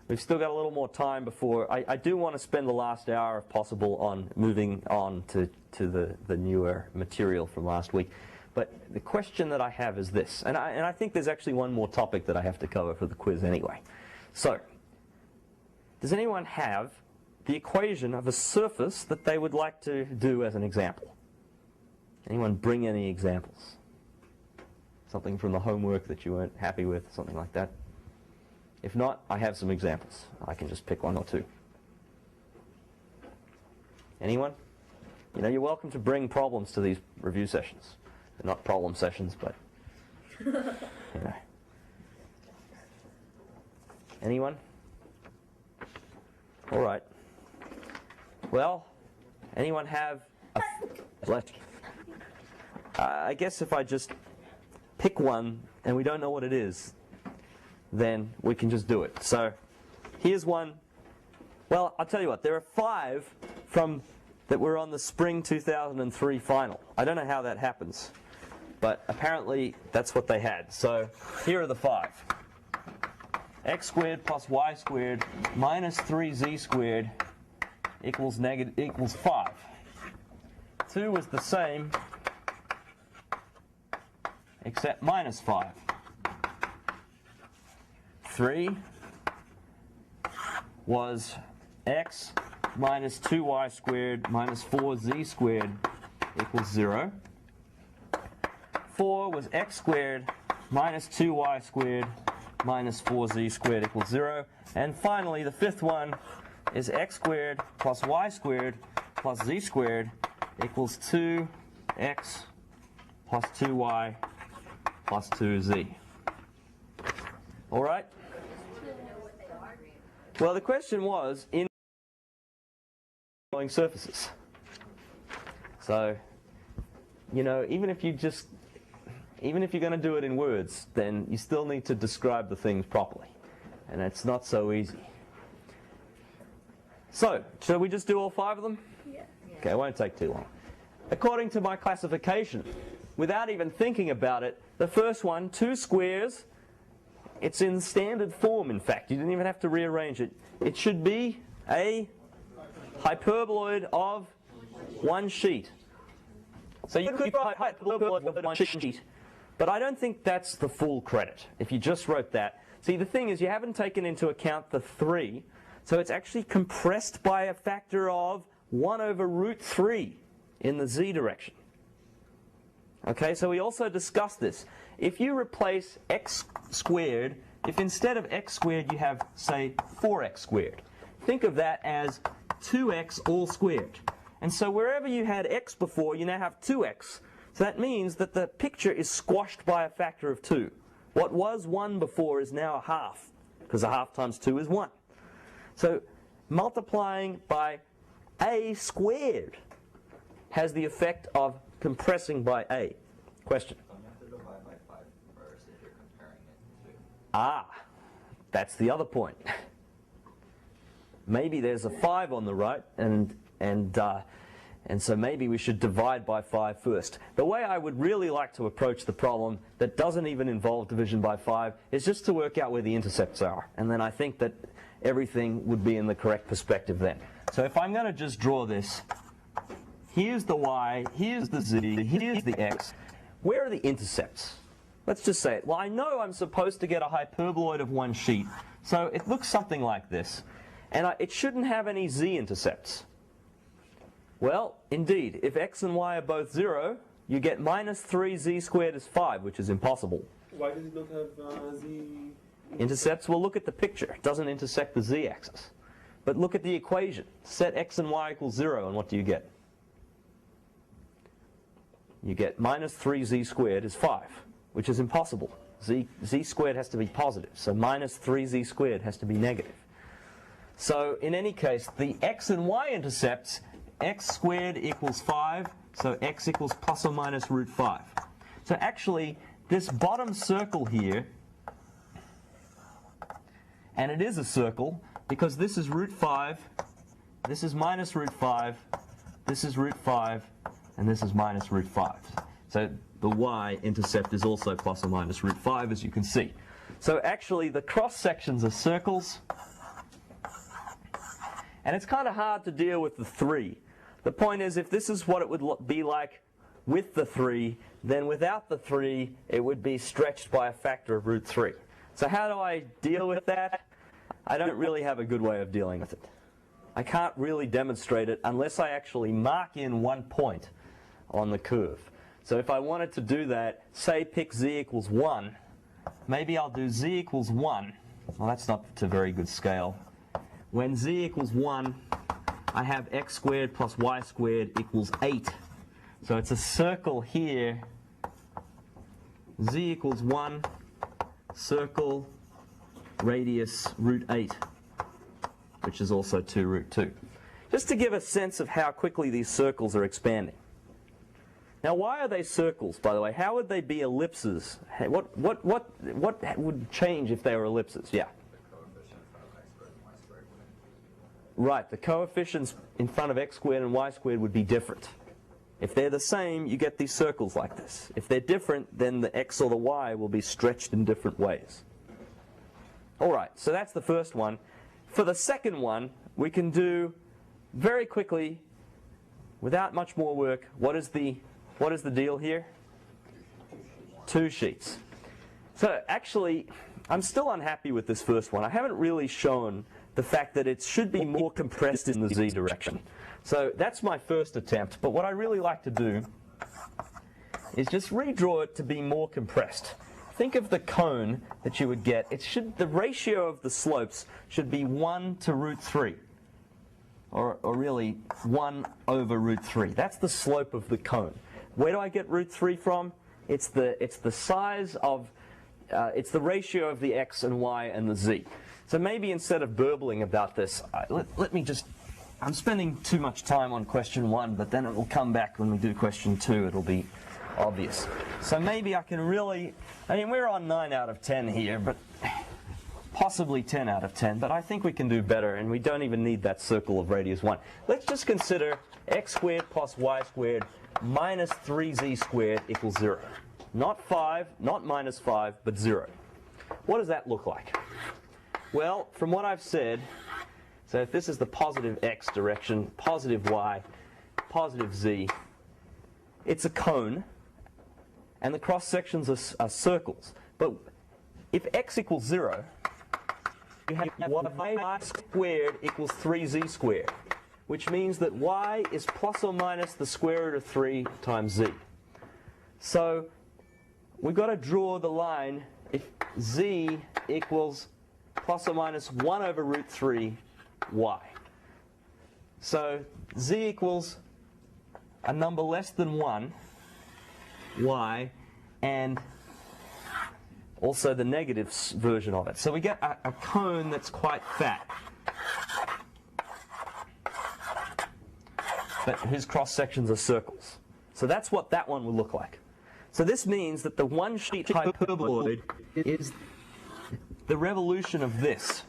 We've still got a little more time before. I do want to spend the last hour, if possible, on moving on to the newer material from last week. But the question that I have is this, and I think there's actually one more topic that I have to cover for the quiz anyway. So, does anyone have the equation of a surface that they would like to do as an example? Anyone bring any examples? Something from the homework that you weren't happy with, something like that? If not, I have some examples. I can just pick one or two. Anyone? You know, you're welcome to bring problems to these review sessions. They're not problem sessions, but, you know. Anyone? All right. Well, anyone have a I guess if I just pick one and we don't know what it is, then we can just do it. So here's one. Well, I'll tell you what, there are 5 that were on the spring 2003 final. I don't know how that happens, but apparently that's what they had. So here are the 5. X squared plus y squared minus 3z squared equals 5. 2 is the same, except minus 5. 3 was x minus 2y squared minus 4z squared equals 0. 4 was x squared minus 2y squared minus 4z squared equals 0. And finally, the 5th one is x squared plus y squared plus z squared equals 2x plus 2y plus 2z. All right? Well, the question was in surfaces. So, you know, even if you're going to do it in words, then you still need to describe the things properly. And it's not so easy. So, shall we just do all 5 of them? Yeah. Okay, it won't take too long. According to my classification, without even thinking about it, the first one, 2 squares, it's in standard form, in fact. You didn't even have to rearrange it. It should be a hyperboloid of 1 sheet. So you could write hyperboloid of 1 sheet, but I don't think that's the full credit, if you just wrote that. See, the thing is, you haven't taken into account the 3, so it's actually compressed by a factor of 1 over root 3 in the z direction. Okay, so we also discussed this. If you replace x squared, if instead of x squared you have, say, 4x squared, think of that as 2x all squared. And so wherever you had x before, you now have 2x. So that means that the picture is squashed by a factor of 2. What was 1 before is now a half, because a half times 2 is 1. So multiplying by a squared has the effect of compressing by a. Question? So you have to divide by 5 first if you're comparing it to. Ah, that's the other point. Maybe there's a 5 on the right, and so maybe we should divide by 5 first. The way I would really like to approach the problem that doesn't even involve division by 5 is just to work out where the intercepts are, and then I think that everything would be in the correct perspective then. So if I'm going to just draw this, here's the y, here's the z, here's the x. Where are the intercepts? Let's just say it. Well, I know I'm supposed to get a hyperboloid of 1 sheet, so it looks something like this. And it shouldn't have any z-intercepts. Well, indeed, if x and y are both 0, you get minus 3z squared is 5, which is impossible. Why does it not have z? Intercepts? Well, look at the picture. It doesn't intersect the z-axis. But look at the equation. Set x and y equals 0, and what do you get? You get minus 3z squared is 5, which is impossible. Z squared has to be positive, so minus 3z squared has to be negative. So in any case, the x and y intercepts, x squared equals 5, so x equals plus or minus root 5. So actually, this bottom circle here, and it is a circle, because this is root 5, this is minus root 5, this is root 5, and this is minus root 5. So the y-intercept is also plus or minus root 5, as you can see. So actually, the cross-sections are circles. And it's kind of hard to deal with the 3. The point is, if this is what it would be like with the 3, then without the 3, it would be stretched by a factor of root 3. So how do I deal with that? I don't really have a good way of dealing with it. I can't really demonstrate it unless I actually mark in 1 point on the curve. So if I wanted to do that, say pick z equals 1, maybe I'll do z equals 1. Well, that's not to very good scale. When z equals 1, I have x squared plus y squared equals 8. So it's a circle here. Z equals 1, circle, radius root 8, which is also 2 root 2. just to give a sense of how quickly these circles are expanding. Now, why are they circles, by the way? How would they be ellipses? What would change if they were ellipses? Yeah. Right, the coefficients in front of x squared and y squared would be different. If they're the same, you get these circles like this. If they're different, then the x or the y will be stretched in different ways. All right, so that's the first one. For the second one, we can do very quickly, without much more work, what is the deal here? 2 sheets. So actually, I'm still unhappy with this first one. I haven't really shown the fact that it should be more compressed in the z direction. So that's my first attempt. But what I really like to do is just redraw it to be more compressed. Think of the cone that you would get. The ratio of the slopes should be 1 to root 3. Or really 1 over root 3. That's the slope of the cone. Where do I get root 3 from? It's the size of, it's the ratio of the x and y and the z. So maybe instead of burbling about this, let me just, I'm spending too much time on question 1, but then it will come back when we do question 2, it'll be obvious. So maybe I can really, I mean, we're on 9 out of 10 here, but possibly 10 out of 10, but I think we can do better, and we don't even need that circle of radius 1. Let's just consider x squared plus y squared minus 3z squared equals 0. Not 5, not minus 5, but 0. What does that look like? Well, from what I've said, so if this is the positive x direction, positive y, positive z, it's a cone, and the cross sections are circles. But if x equals 0, you have y squared equals 3z squared, which means that y is plus or minus the square root of 3 times z. So we've got to draw the line if z equals plus or minus 1 over root 3 y. So z equals a number less than 1, y, and also the negative version of it. So we get a cone that's quite fat, but whose cross sections are circles. So that's what that one will look like. So this means that the one-sheet hyperboloid is the revolution of this,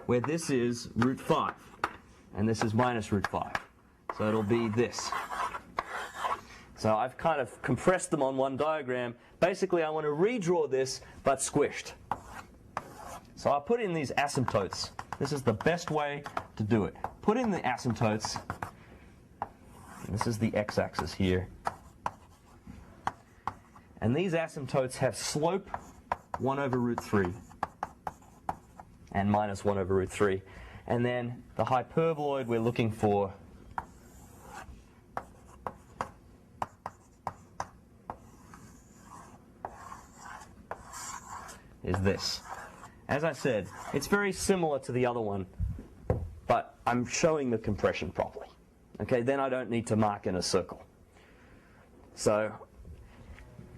where this is root 5, and this is minus root 5. So it'll be this. So I've kind of compressed them on one diagram. Basically, I want to redraw this, but squished. So I'll put in these asymptotes. This is the best way to do it. Put in the asymptotes. This is the x-axis here. And these asymptotes have slope 1 over root 3 and minus 1 over root 3. And then the hyperboloid we're looking for is this. As I said, it's very similar to the other one, but I'm showing the compression properly. Okay, then I don't need to mark in a circle. So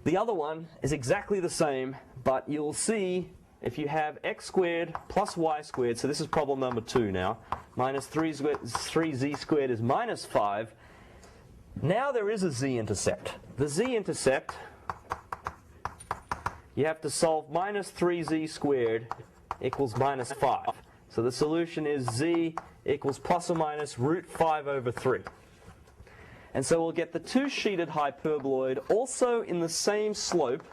the other one is exactly the same, but you'll see if you have x squared plus y squared, so this is problem number 2 now, minus 3z squared is minus 5. Now there is a z-intercept. The z-intercept, you have to solve minus 3z squared equals minus 5. So the solution is z equals plus or minus root 5 over 3. And so we'll get the two-sheeted hyperboloid also in the same slope,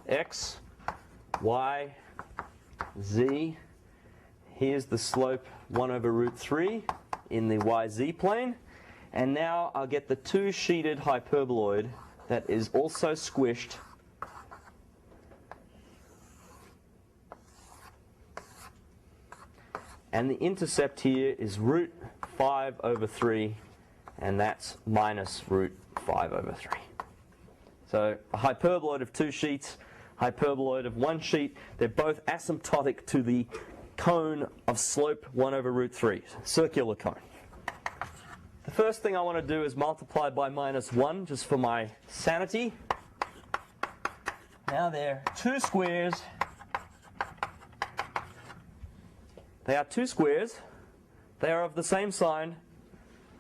x, y, z. Here's the slope 1 over root 3 in the yz plane. And now I'll get the two-sheeted hyperboloid that is also squished and the intercept here is root 5 over 3, and that's minus root 5 over 3. So a hyperboloid of 2 sheets, hyperboloid of 1 sheet, they're both asymptotic to the cone of slope 1 over root 3, circular cone. The first thing I want to do is multiply by minus 1, just for my sanity. Now there are 2 squares They are two squares. They are of the same sign.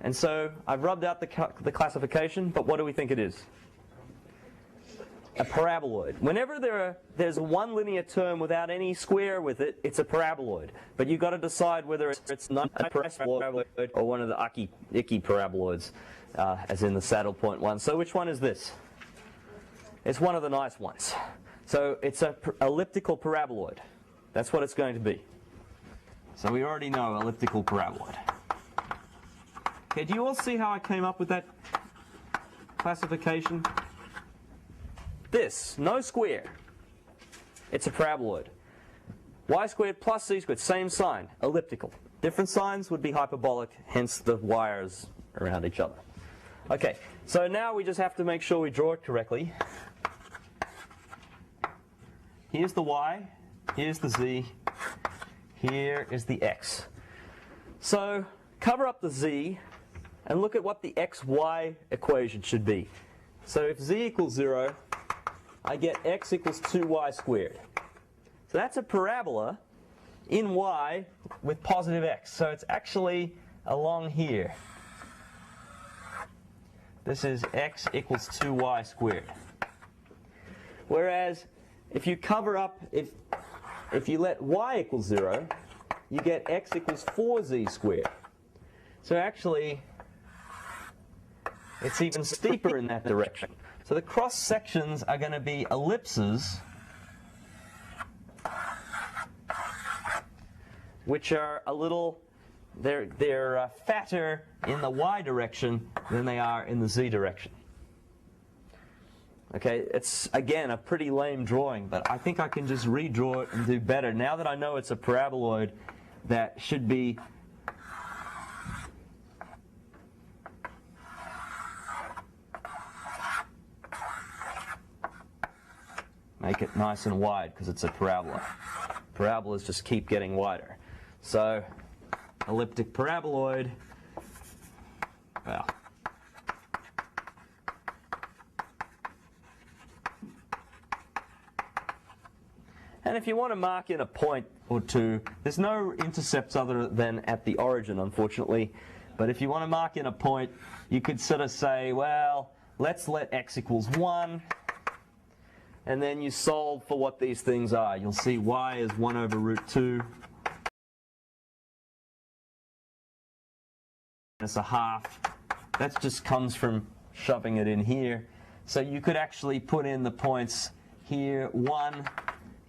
And so I've rubbed out the classification, but what do we think it is? A paraboloid. Whenever there's one linear term without any square with it, it's a paraboloid. But you've got to decide whether it's not a paraboloid or one of the icky paraboloids, as in the saddle point one. So which one is this? It's one of the nice ones. So it's an elliptical paraboloid. That's what it's going to be. So we already know elliptical paraboloid. Okay, do you all see how I came up with that classification? This, no square. It's a paraboloid. Y squared plus z squared, same sign, elliptical. Different signs would be hyperbolic, hence the wires around each other. Okay, so now we just have to make sure we draw it correctly. Here's the y, here's the z, here is the x. So cover up the z and look at what the xy equation should be. So if z equals 0, I get x equals 2y squared. So that's a parabola in y with positive x. So it's actually along here. This is x equals 2y squared. Whereas if you cover up, if you let y equals 0, you get x equals 4z squared. So actually, it's even steeper in that direction. So the cross sections are going to be ellipses, which are a little, they're fatter in the y direction than they are in the z direction. Okay, it's again a pretty lame drawing, but I think I can just redraw it and do better. Now that I know it's a paraboloid, that should be make it nice and wide because it's a parabola. Parabolas just keep getting wider. So, elliptic paraboloid, well, and if you want to mark in a point or two, there's no intercepts other than at the origin, unfortunately. But if you want to mark in a point, you could sort of say, well, let's let x equals 1. And then you solve for what these things are. You'll see y is 1 over root 2. It's a half. That just comes from shoving it in here. So you could actually put in the points here. 1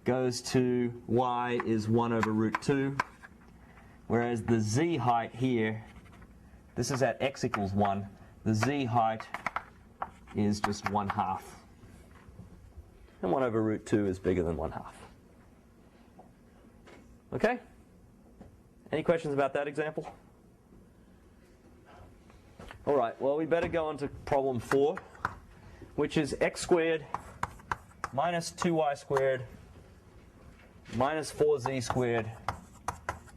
goes to y is 1 over root 2. Whereas the z height here, this is at x equals 1. The z height is just 1/2. And 1 over root 2 is bigger than 1/2. Okay? Any questions about that example? All right, well, we better go on to problem 4, which is x squared minus 2y squared minus 4z squared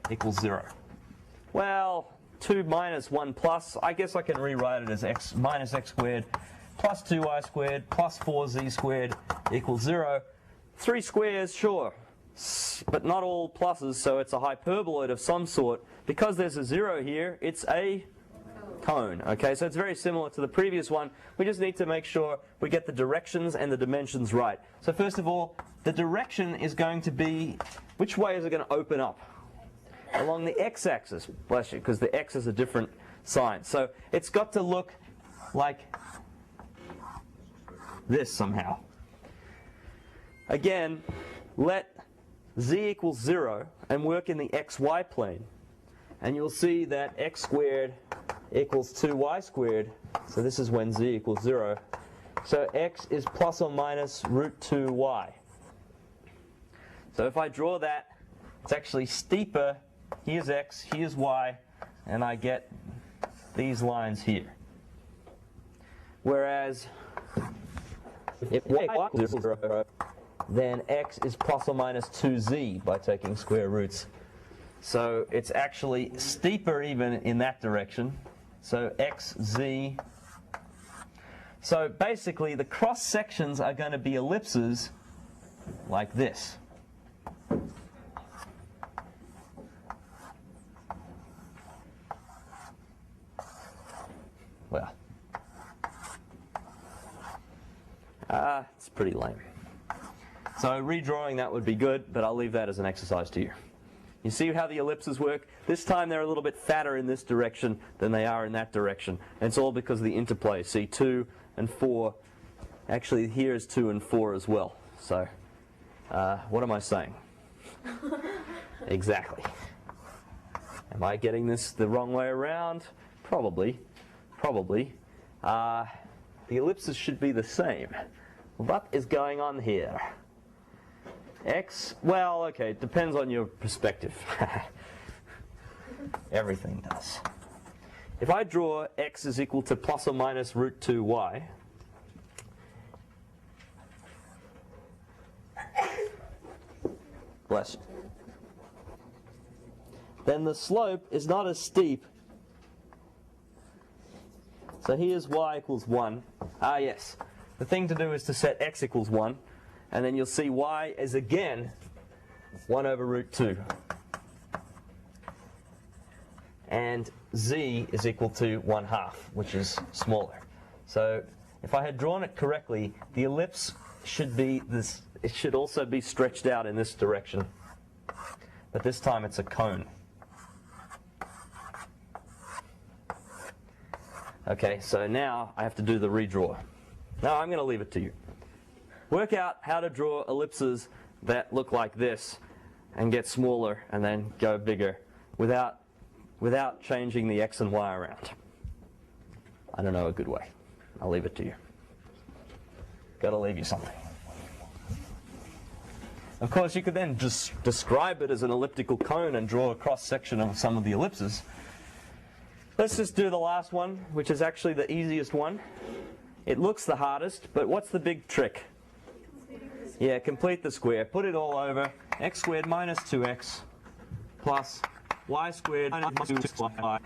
equals 0. Well, 2 minus 1 plus, I guess I can rewrite it as x minus x squared plus 2y squared plus 4z squared equals 0. 3 squares, sure, but not all pluses, so it's a hyperboloid of some sort. Because there's a 0 here, it's a cone. Okay, so it's very similar to the previous one. We just need to make sure we get the directions and the dimensions right. So first of all, the direction is going to be, which way is it going to open up? Along the x-axis, bless you, because the x is a different sign. So it's got to look like this somehow. Again, let z equals 0 and work in the xy plane. And you'll see that x squared equals 2y squared. So this is when z equals 0. So x is plus or minus root 2y. So if I draw that, it's actually steeper. Here's x, here's y, and I get these lines here. Whereas if y equals 0, then x is plus or minus 2z by taking square roots. So it's actually steeper even in that direction. So xz. So basically the cross sections are going to be ellipses like this. Well, it's pretty lame. So redrawing that would be good, but I'll leave that as an exercise to you. You see how the ellipses work? This time they're a little bit fatter in this direction than they are in that direction. And it's all because of the interplay. See, 2 and 4. Actually, here is 2 and 4 as well. So, what am I saying? Exactly. Am I getting this the wrong way around? Probably. Probably. The ellipses should be the same. What is going on here? X, well, okay, it depends on your perspective. Everything does. If I draw x is equal to plus or minus root 2y, bless you, then the slope is not as steep. So here's y equals 1. Ah, yes. The thing to do is to set x equals 1. And then you'll see y is again 1 over root 2. And z is equal to 1/2, which is smaller. So if I had drawn it correctly, the ellipse should be this. It should also be stretched out in this direction. But this time it's a cone. Okay, so now I have to do the redraw. Now I'm going to leave it to you. Work out how to draw ellipses that look like this and get smaller and then go bigger without changing the x and y around. I don't know a good way. I'll leave it to you. Got to leave you something. Of course, you could then just describe it as an elliptical cone and draw a cross-section of some of the ellipses. Let's just do the last one, which is actually the easiest one. It looks the hardest, but what's the big trick? Yeah, complete the square. Put it all over. X squared minus 2x plus y squared minus 2y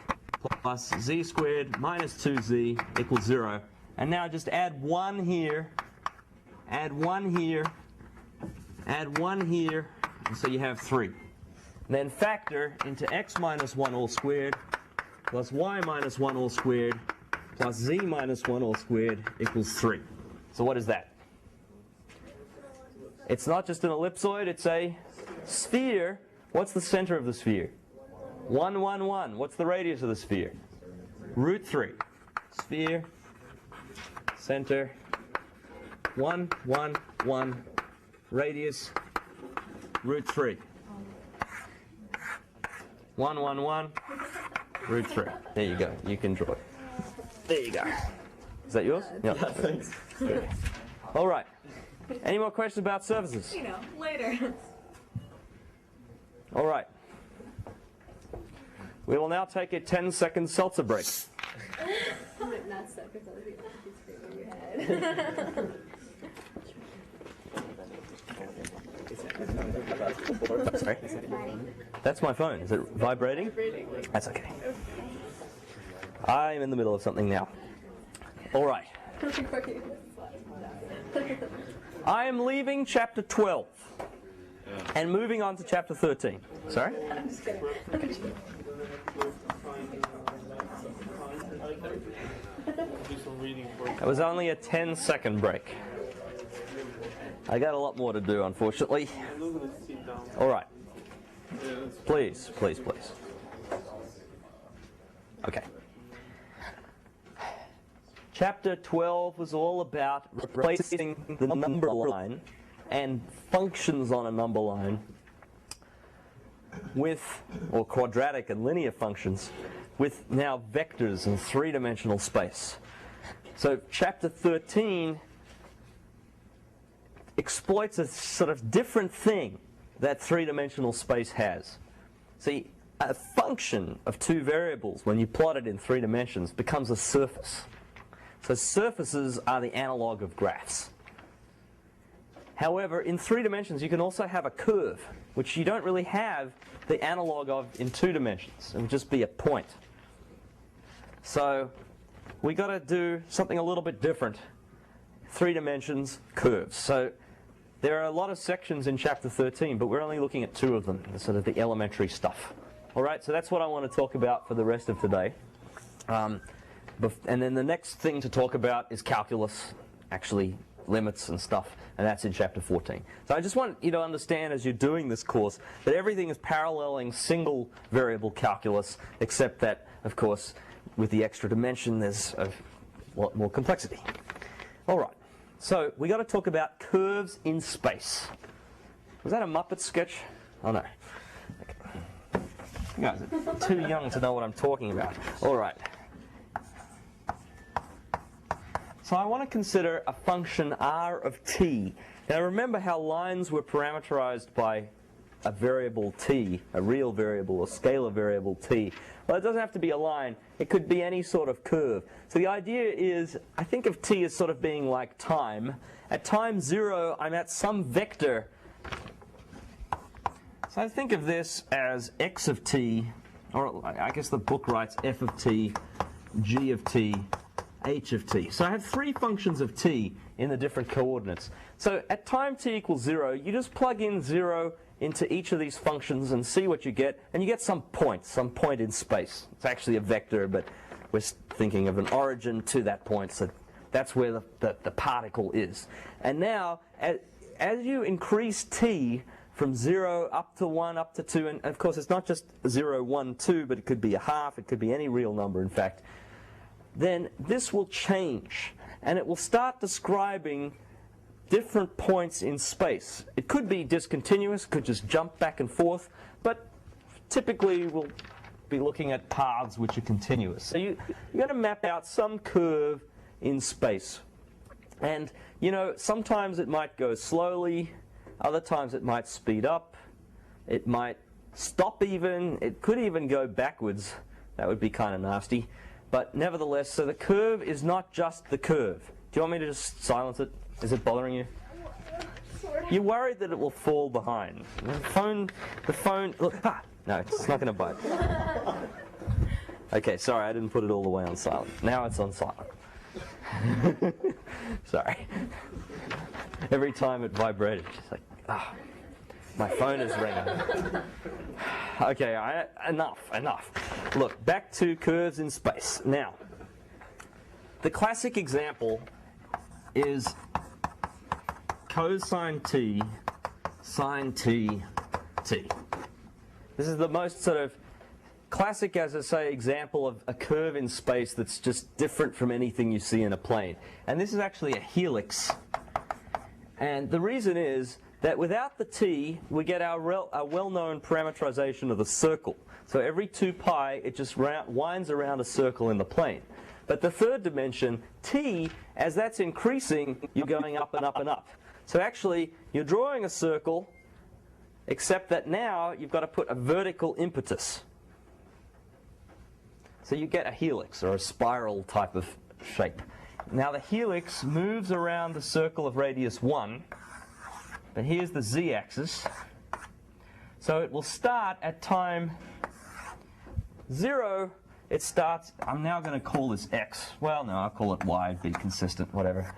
plus z squared minus 2z equals 0. And now just add 1 here, add 1 here, add 1 here, and so you have 3. And then factor into x minus 1 all squared plus y minus 1 all squared plus z minus 1 all squared equals 3. So what is that? It's not just an ellipsoid, it's a sphere. What's the center of the sphere? 1, 1, 1. What's the radius of the sphere? Root 3. Sphere, center, 1, 1, 1, radius, root 3. 1, 1, 1, root 3. There you go. You can draw it. There you go. Is that yours? Yeah, thanks. All right. Any more questions about surfaces? You know, later. All right. We will now take a 10-second seltzer break. Not so, because I was screaming your head. Sorry? That's my phone. Is it vibrating? That's okay. I'm in the middle of something now. All right. I am leaving chapter 12 and moving on to chapter 13. Sorry? I'm just kidding. It was only a 10-second break. I got a lot more to do, unfortunately. All right. Please, please, please. Okay. Chapter 12 was all about replacing the number line and functions on a number line with, or quadratic and linear functions, with now vectors in three-dimensional space. So chapter 13 exploits a sort of different thing that three-dimensional space has. See, a function of two variables, when you plot it in 3 dimensions, becomes a surface. So surfaces are the analog of graphs. However, in 3 dimensions, you can also have a curve, which you don't really have the analog of in 2 dimensions. It would just be a point. So we got to do something a little bit different. 3 dimensions, curves. So there are a lot of sections in chapter 13, but we're only looking at 2 of them, sort of the elementary stuff. All right, so that's what I want to talk about for the rest of today. And then the next thing to talk about is calculus, actually limits and stuff, and that's in chapter 14. So I just want you to understand as you're doing this course that everything is paralleling single variable calculus, except that, of course, with the extra dimension there's a lot more complexity. All right, so we got to talk about curves in space. Was that a Muppet sketch? Oh no. Okay. You guys are too young to know what I'm talking about. All right. So I want to consider a function r of t. Now remember how lines were parameterized by a variable t, a real variable, a scalar variable t. Well, it doesn't have to be a line. It could be any sort of curve. So the idea is, I think of t as sort of being like time. At time 0, I'm at some vector. So I think of this as x of t, or I guess the book writes f of t, g of t, h of t. So I have 3 functions of t in the different coordinates. So at time t equals 0, you just plug in 0 into each of these functions and see what you get, and you get some point in space. It's actually a vector, but we're thinking of an origin to that point, so that's where the particle is. And now, as you increase t from 0 up to 1, up to 2, and of course it's not just 0, 1, 2, but it could be a half, it could be any real number in fact, then this will change, and it will start describing different points in space. It could be discontinuous, could just jump back and forth, but typically we'll be looking at paths which are continuous. So you've got to map out some curve in space. And, you know, sometimes it might go slowly, other times it might speed up, it might stop even, it could even go backwards. That would be kind of nasty. But nevertheless, so the curve is not just the curve. Do you want me to just silence it? Is it bothering you? You're worried that it will fall behind. The phone, look, no, it's not going to bite. Okay, sorry, I didn't put it all the way on silent. Now it's on silent. Sorry. Every time it vibrated, it's like, my phone is ringing. Okay, enough. Look, back to curves in space. Now, the classic example is cosine t, sine t, t. This is the most sort of classic, as I say, example of a curve in space that's just different from anything you see in a plane. And this is actually a helix. And the reason is that without the t, we get our well-known parameterization of the circle. So every 2 pi, it just winds around a circle in the plane. But the third dimension, t, as that's increasing, you're going up and up and up. So actually, you're drawing a circle, except that now you've got to put a vertical impetus. So you get a helix, or a spiral type of shape. Now the helix moves around the circle of radius 1, but here's the z-axis. So it will start at time 0. It starts, I'm now going to call this x. Well, no, I'll call it y, be consistent, whatever.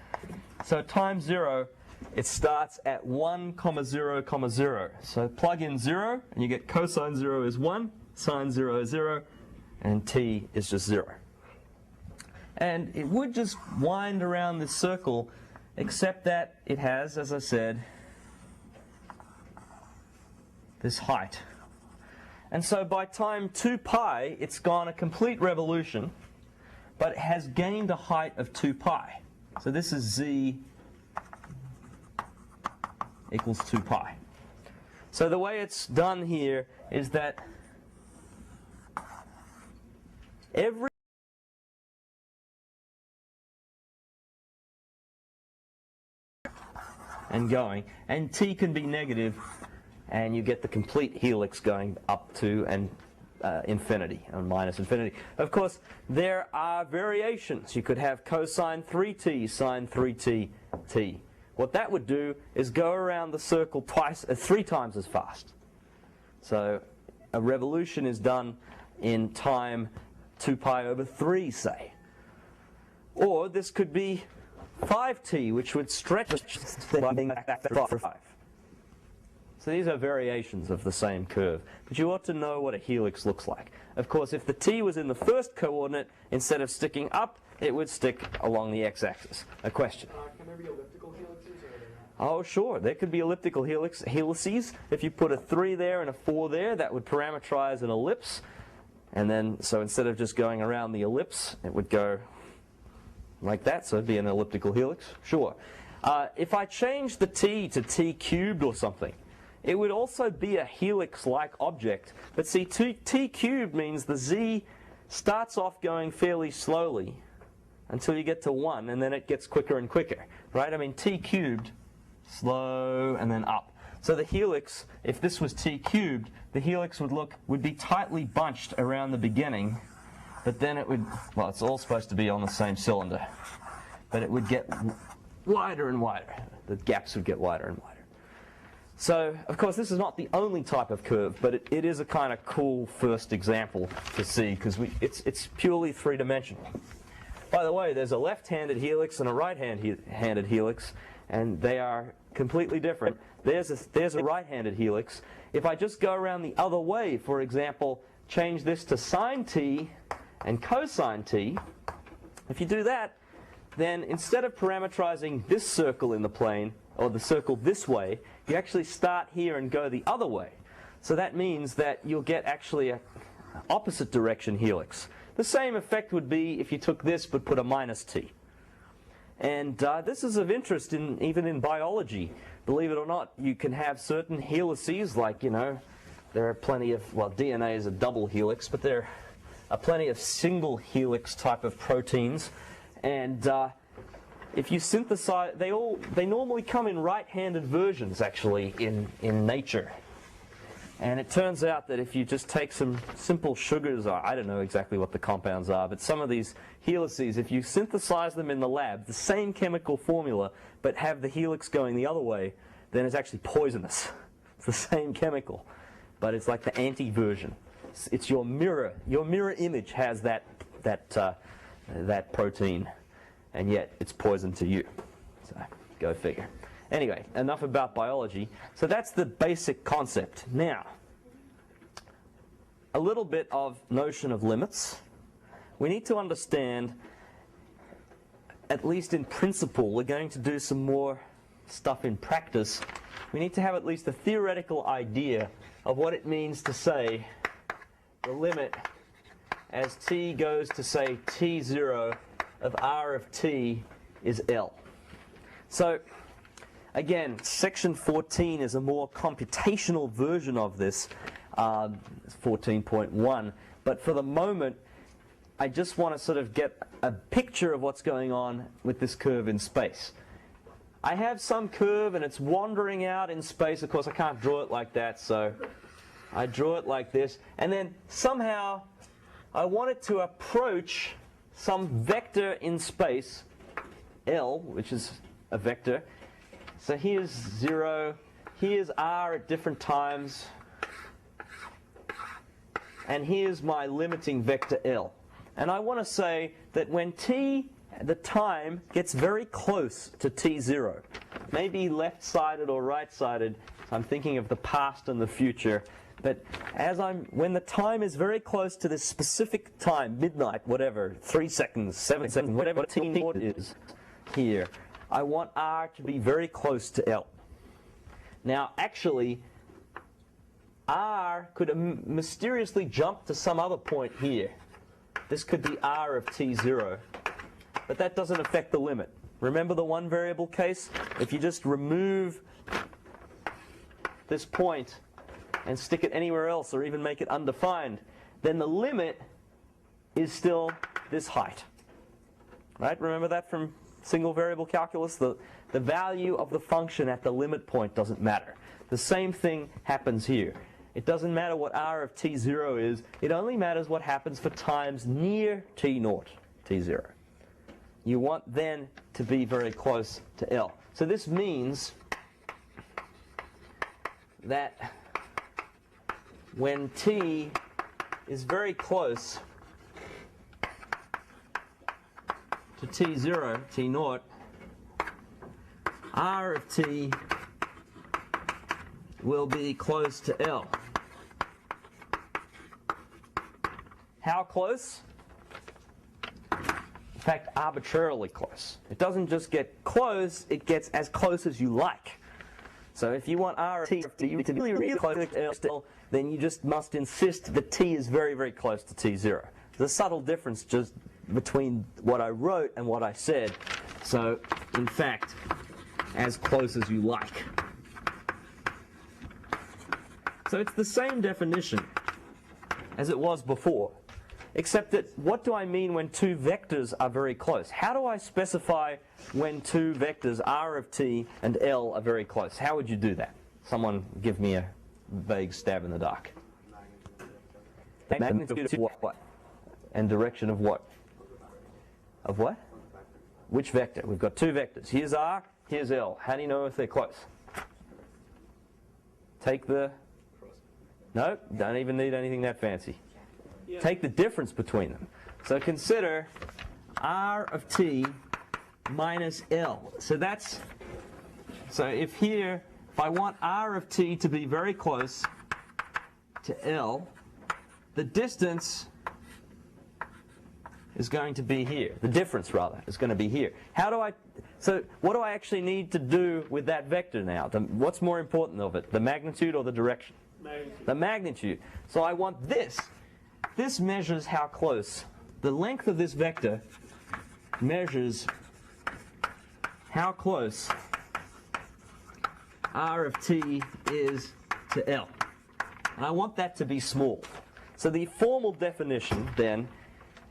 So at time 0, it starts at 1, 0, 0. So plug in 0, and you get cosine 0 is 1, sine 0 is 0, and t is just 0. And it would just wind around this circle, except that it has, as I said, this height. And so by time 2 pi, it's gone a complete revolution, but it has gained a height of 2 pi. So this is z equals 2 pi. So the way it's done here is that every and going, and t can be negative, and you get the complete helix going up to and infinity, and minus infinity. Of course, there are variations. You could have cosine 3t, sine 3t, t. What that would do is go around the circle 3 times as fast. So a revolution is done in time 2 pi over 3, say. Or this could be 5t, which would stretch the thing back to 5. So these are variations of the same curve. But you ought to know what a helix looks like. Of course, if the t was in the first coordinate, instead of sticking up, it would stick along the x-axis. A question? Can there be elliptical helixes or are they not? Oh, sure. There could be elliptical helices. If you put a 3 there and a 4 there, that would parameterize an ellipse. And then, so instead of just going around the ellipse, it would go like that. So it'd be an elliptical helix. Sure. If I change the t to t cubed or something, it would also be a helix-like object. But see, t cubed means the z starts off going fairly slowly until you get to 1, and then it gets quicker and quicker, right? I mean, t cubed, slow, and then up. So the helix, if this was t cubed, the helix would be tightly bunched around the beginning, but then it would, well, it's all supposed to be on the same cylinder, but it would get wider and wider. The gaps would get wider and wider. So, of course, this is not the only type of curve, but it is a kind of cool first example to see, because it's purely three-dimensional. By the way, there's a left-handed helix and a right-handed helix, and they are completely different. There's a right-handed helix. If I just go around the other way, for example, change this to sine t and cosine t, if you do that, then instead of parameterizing this circle in the plane, or the circle this way, you actually start here and go the other way. So that means that you'll get actually an opposite direction helix. The same effect would be if you took this but put a minus t. And this is of interest even in biology. Believe it or not, you can have certain helices, like, you know, there are plenty of, well, DNA is a double helix, but there are plenty of single helix type of proteins. And if you synthesize, they normally come in right-handed versions, actually, in nature. And it turns out that if you just take some simple sugars, or I don't know exactly what the compounds are, but some of these helices, if you synthesize them in the lab, the same chemical formula, but have the helix going the other way, then it's actually poisonous. It's the same chemical, but it's like the anti-version. It's your mirror. Your mirror image has that protein, and yet it's poison to you. So go figure. Anyway, enough about biology. So that's the basic concept. Now, a little bit of notion of limits. We need to understand, at least in principle, we're going to do some more stuff in practice. We need to have at least a theoretical idea of what it means to say the limit as t goes to, say, t0 of r of t is L. So, again, section 14 is a more computational version of this, 14.1. But for the moment, I just want to sort of get a picture of what's going on with this curve in space. I have some curve and it's wandering out in space. Of course, I can't draw it like that, so I draw it like this. And then somehow I want it to approach some vector in space, L, which is a vector. So here's 0, here's r at different times, and here's my limiting vector L. And I want to say that when t, the time, gets very close to t0, maybe left-sided or right-sided, I'm thinking of the past and the future, but when the time is very close to this specific time, midnight, whatever, 3 seconds, 7 seconds, whatever t0 is here, I want r to be very close to L. Now, actually, r could mysteriously jump to some other point here. This could be r of t0, but that doesn't affect the limit. Remember the one variable case? If you just remove this point and stick it anywhere else, or even make it undefined, then the limit is still this height. Right? Remember that from single variable calculus? The value of the function at the limit point doesn't matter. The same thing happens here. It doesn't matter what r of t0 is. It only matters what happens for times near t0, t0. You want then to be very close to L. So this means that when t is very close to t0, t0, r of t will be close to L. How close? In fact, arbitrarily close. It doesn't just get close, it gets as close as you like. So if you want R of t to be really, really close to L still, then you just must insist that t is very, very close to t0. There's a subtle difference just between what I wrote and what I said. So, in fact, as close as you like. So it's the same definition as it was before, except that what do I mean when two vectors are very close? How do I specify when two vectors R of t and L are very close? How would you do that? Someone give me a vague stab in the dark. Magnitude of what? And direction of what? Of what? Which vector? We've got two vectors. Here's R, here's L. How do you know if they're close? Take the... No, don't even need anything that fancy. Take the difference between them. So consider R of t minus L. So if I want R of t to be very close to L, the distance is going to be here. The difference, rather, is going to be here. So what do I actually need to do with that vector now? What's more important of it, the magnitude or the direction? Magnitude. The magnitude. So I want this. This measures how close. The length of this vector measures how close R of t is to L. And I want that to be small. So the formal definition then,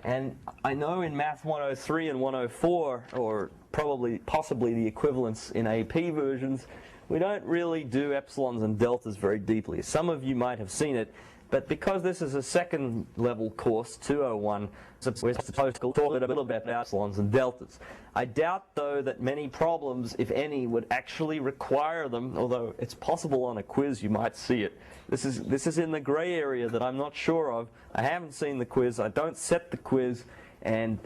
and I know in Math 103 and 104, or possibly the equivalents in AP versions, we don't really do epsilons and deltas very deeply. Some of you might have seen it, but because this is a second level course, 201, we're supposed to talk a little bit about epsilons and deltas. I doubt, though, that many problems, if any, would actually require them, although it's possible on a quiz you might see it. This is in the gray area that I'm not sure of. I haven't seen the quiz, I don't set the quiz, and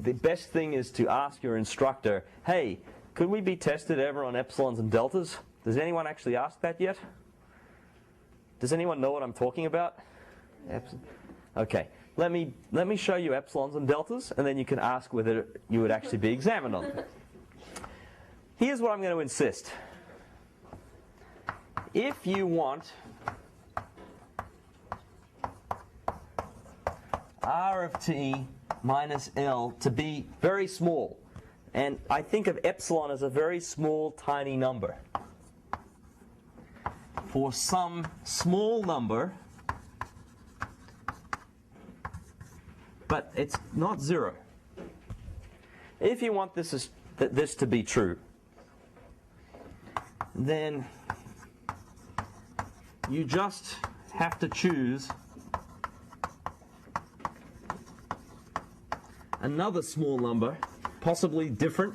the best thing is to ask your instructor, hey, could we be tested ever on epsilons and deltas? Does anyone actually ask that yet? Does anyone know what I'm talking about? Okay, let me show you epsilons and deltas, and then you can ask whether you would actually be examined on them. Here's what I'm going to insist. If you want R of t minus L to be very small, and I think of epsilon as a very small, tiny number, for some small number, but it's not 0. If you want this to be true, then you just have to choose another small number, possibly different,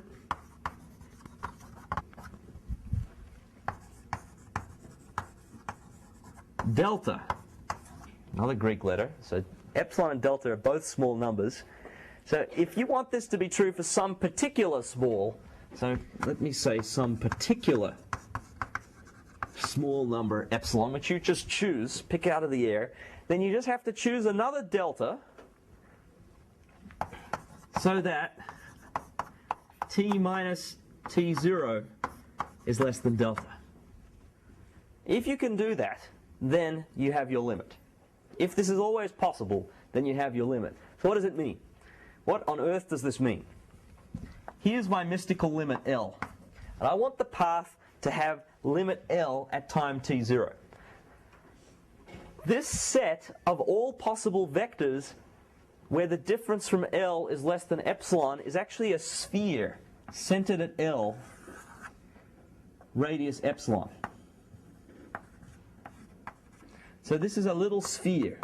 delta, another Greek letter. So epsilon and delta are both small numbers. So if you want this to be true for some particular small, so let me say some particular small number epsilon, which you just choose, pick out of the air, then you just have to choose another delta so that t minus t0 is less than delta. If you can do that, then you have your limit. If this is always possible, then you have your limit. So what does it mean? What on earth does this mean? Here's my mystical limit L. And I want the path to have limit L at time t0. This set of all possible vectors where the difference from L is less than epsilon is actually a sphere centered at L, radius epsilon. So this is a little sphere.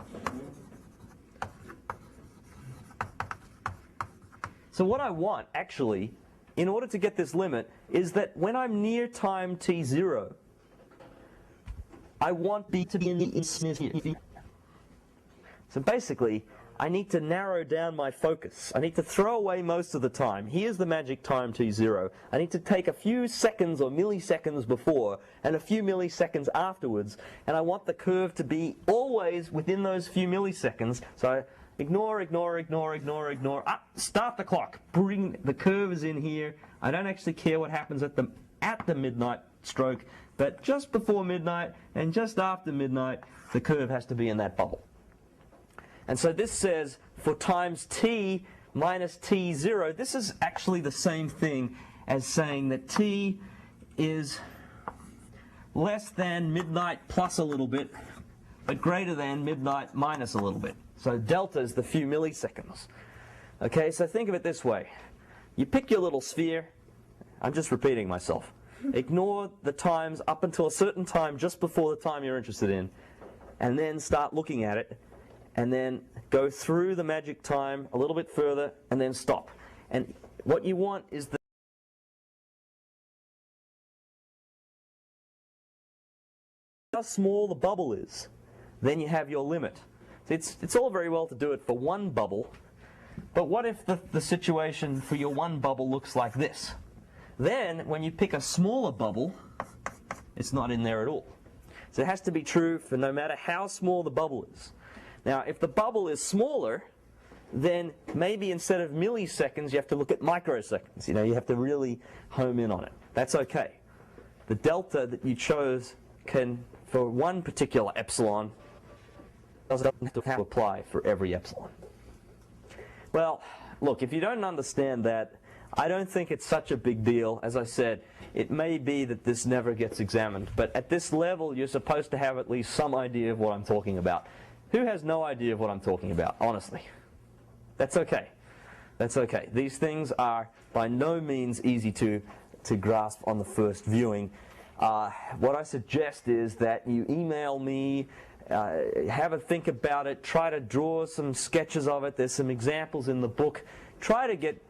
So what I want, actually, in order to get this limit, is that when I'm near time t0, I want B to be in the sphere. So basically, I need to narrow down my focus. I need to throw away most of the time. Here's the magic time t0. I need to take a few seconds or milliseconds before and a few milliseconds afterwards, and I want the curve to be always within those few milliseconds. So ignore, ignore, ignore, ignore, ignore. Start the clock. Bring the curve is in here. I don't actually care what happens at the midnight stroke, but just before midnight and just after midnight, the curve has to be in that bubble. And so this says for times t minus t0, this is actually the same thing as saying that t is less than midnight plus a little bit, but greater than midnight minus a little bit. So delta is the few milliseconds. Okay, so think of it this way. You pick your little sphere. I'm just repeating myself. Ignore the times up until a certain time just before the time you're interested in, and then start looking at it, and then go through the magic time a little bit further, and then stop. And what you want is how small the bubble is. Then you have your limit. It's all very well to do it for one bubble, but what if the situation for your one bubble looks like this? Then, when you pick a smaller bubble, it's not in there at all. So it has to be true for no matter how small the bubble is. Now, if the bubble is smaller, then maybe instead of milliseconds, you have to look at microseconds. You know, you have to really home in on it. That's okay. The delta that you chose can, for one particular epsilon, doesn't have to apply for every epsilon. Well, look, if you don't understand that, I don't think it's such a big deal. As I said, it may be that this never gets examined, but at this level you're supposed to have at least some idea of what I'm talking about. Who has no idea of what I'm talking about, honestly? That's okay. That's okay. These things are by no means easy to grasp on the first viewing. What I suggest is that you email me, have a think about it, try to draw some sketches of it. There's some examples in the book. Try to get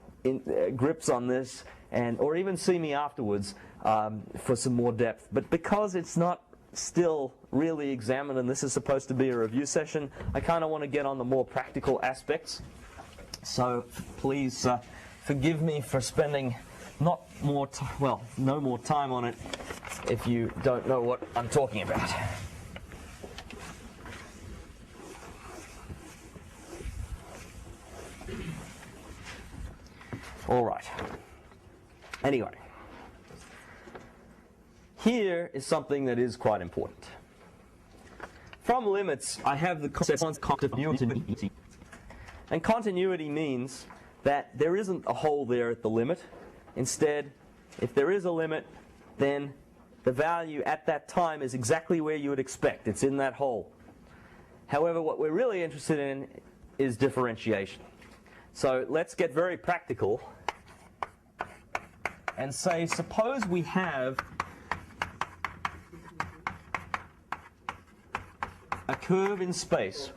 grips on this, or even see me afterwards for some more depth. But because it's not still really examined and this is supposed to be a review session, I kind of want to get on the more practical aspects. So please forgive me for spending no more time on it if you don't know what I'm talking about. All right. Anyway, here is something that is quite important. From limits, I have the concept of continuity. And continuity means that there isn't a hole there at the limit. Instead, if there is a limit, then the value at that time is exactly where you would expect. It's in that hole. However, what we're really interested in is differentiation. So let's get very practical and say, suppose we have a curve in space,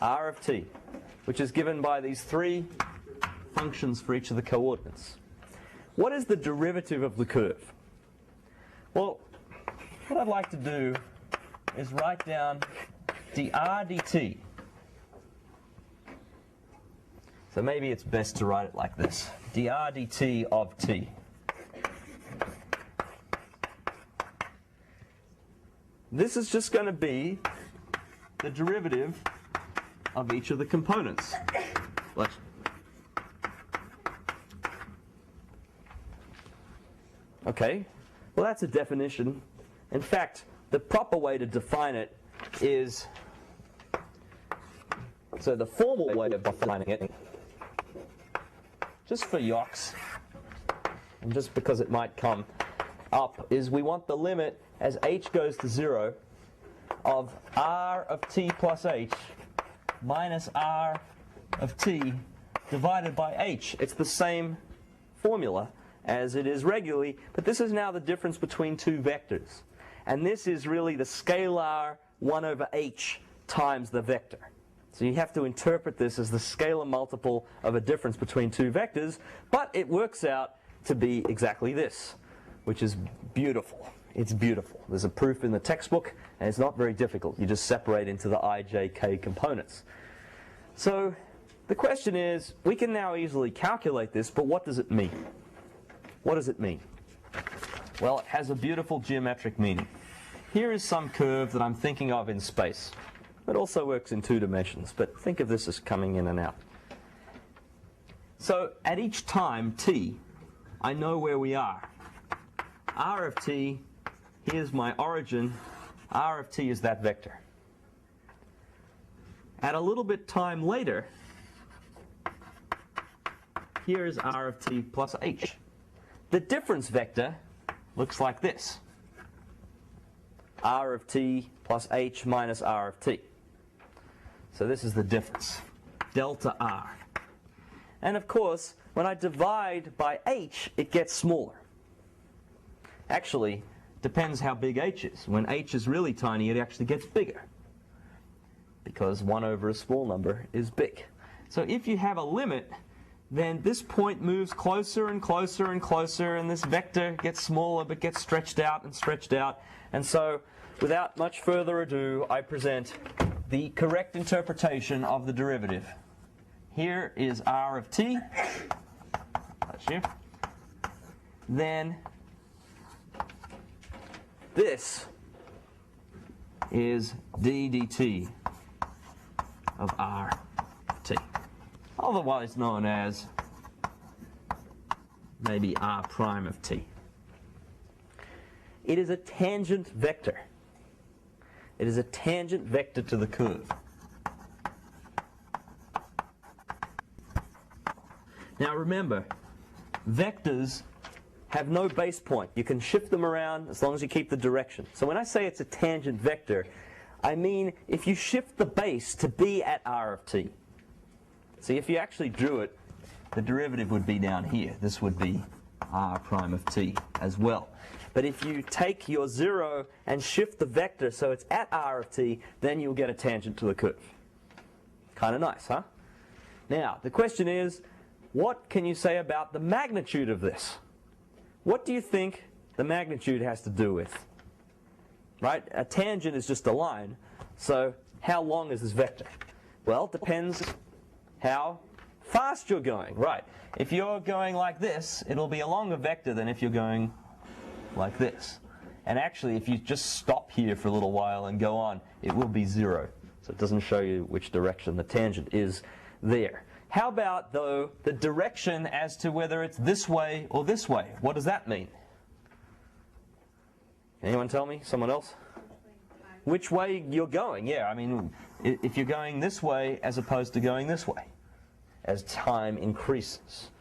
r of t, which is given by these three functions for each of the coordinates. What is the derivative of the curve? Well, what I'd like to do is write down dr dt. So maybe it's best to write it like this. dr dt of t. This is just going to be the derivative of each of the components. Okay, well that's a definition. In fact, the proper way to define it is, so the formal way of defining it, just for yokes, and just because it might come up, is we want the limit as h goes to 0 of r of t plus h minus r of t divided by h. It's the same formula as it is regularly, but this is now the difference between two vectors. And this is really the scalar 1 over h times the vector. So you have to interpret this as the scalar multiple of a difference between two vectors, but it works out to be exactly this, which is beautiful. It's beautiful. There's a proof in the textbook, and it's not very difficult. You just separate into the I, J, K components. So the question is, we can now easily calculate this, but what does it mean? What does it mean? Well, it has a beautiful geometric meaning. Here is some curve that I'm thinking of in space. It also works in 2 dimensions, but think of this as coming in and out. So at each time, t, I know where we are. R of t, here's my origin. R of t is that vector. At a little bit time later, here is R of t plus h. The difference vector looks like this. R of t plus h minus R of t. So this is the difference, delta R. And of course, when I divide by h, it gets smaller. Actually, depends how big h is. When h is really tiny, it actually gets bigger, because 1 over a small number is big. So if you have a limit, then this point moves closer and closer and closer, and this vector gets smaller but gets stretched out and stretched out. And so, without much further ado, I present the correct interpretation of the derivative. Here is R of t. That's you. Then this is d dt of R t, otherwise known as maybe R prime of t. It is a tangent vector. It is a tangent vector to the curve. Now remember, vectors have no base point. You can shift them around as long as you keep the direction. So when I say it's a tangent vector, I mean if you shift the base to be at R of t. See, if you actually drew it, the derivative would be down here. This would be R prime of t as well. But if you take your 0 and shift the vector so it's at R of t, then you'll get a tangent to the curve. Kind of nice, huh? Now, the question is, what can you say about the magnitude of this? What do you think the magnitude has to do with? Right? A tangent is just a line. So how long is this vector? Well, it depends how fast you're going. Right. If you're going like this, it'll be a longer vector than if you're going like this. And actually, if you just stop here for a little while and go on, it will be 0. So it doesn't show you which direction the tangent is there. How about, though, the direction as to whether it's this way or this way? What does that mean? Anyone tell me? Someone else? Which way you're going? Yeah, I mean, if you're going this way as opposed to going this way, as time increases,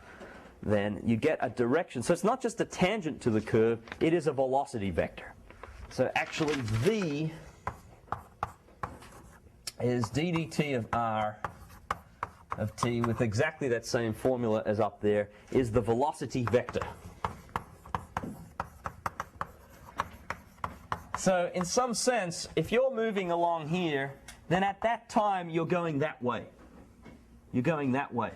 then you get a direction. So it's not just a tangent to the curve, it is a velocity vector. So actually, v is d dt of r of t with exactly that same formula as up there, is the velocity vector. So in some sense, if you're moving along here, then at that time you're going that way. You're going that way.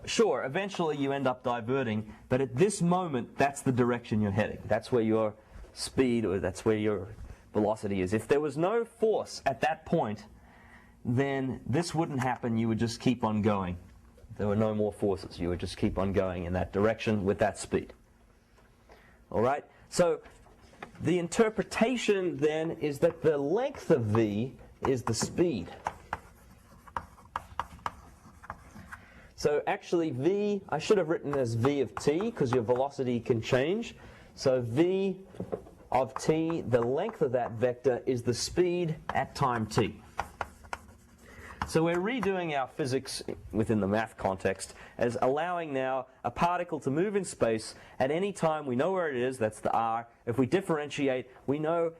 Sure, eventually you end up diverting, but at this moment, that's the direction you're heading. That's where your speed, or that's where your velocity is. If there was no force at that point, then this wouldn't happen. You would just keep on going. There were no more forces. You would just keep on going in that direction with that speed. All right? So the interpretation then is that the length of v is the speed. So actually v, I should have written as v of t, because your velocity can change. So v of t, the length of that vector, is the speed at time t. So we're redoing our physics within the math context as allowing now a particle to move in space at any time. We know where it is, that's the r. If we differentiate, we know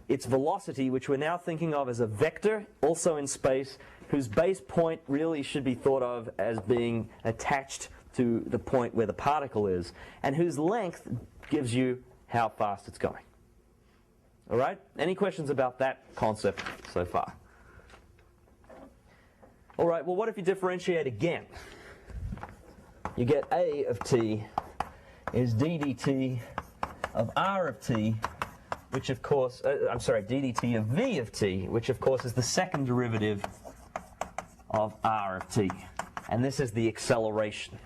its velocity, which we're now thinking of as a vector, also in space, whose base point really should be thought of as being attached to the point where the particle is, and whose length gives you how fast it's going. All right? Any questions about that concept so far? All right, well, what if you differentiate again? You get a of t is d dt of r of t which of course, I'm sorry, d dt of v of t, which of course is the second derivative of r of t. And this is the acceleration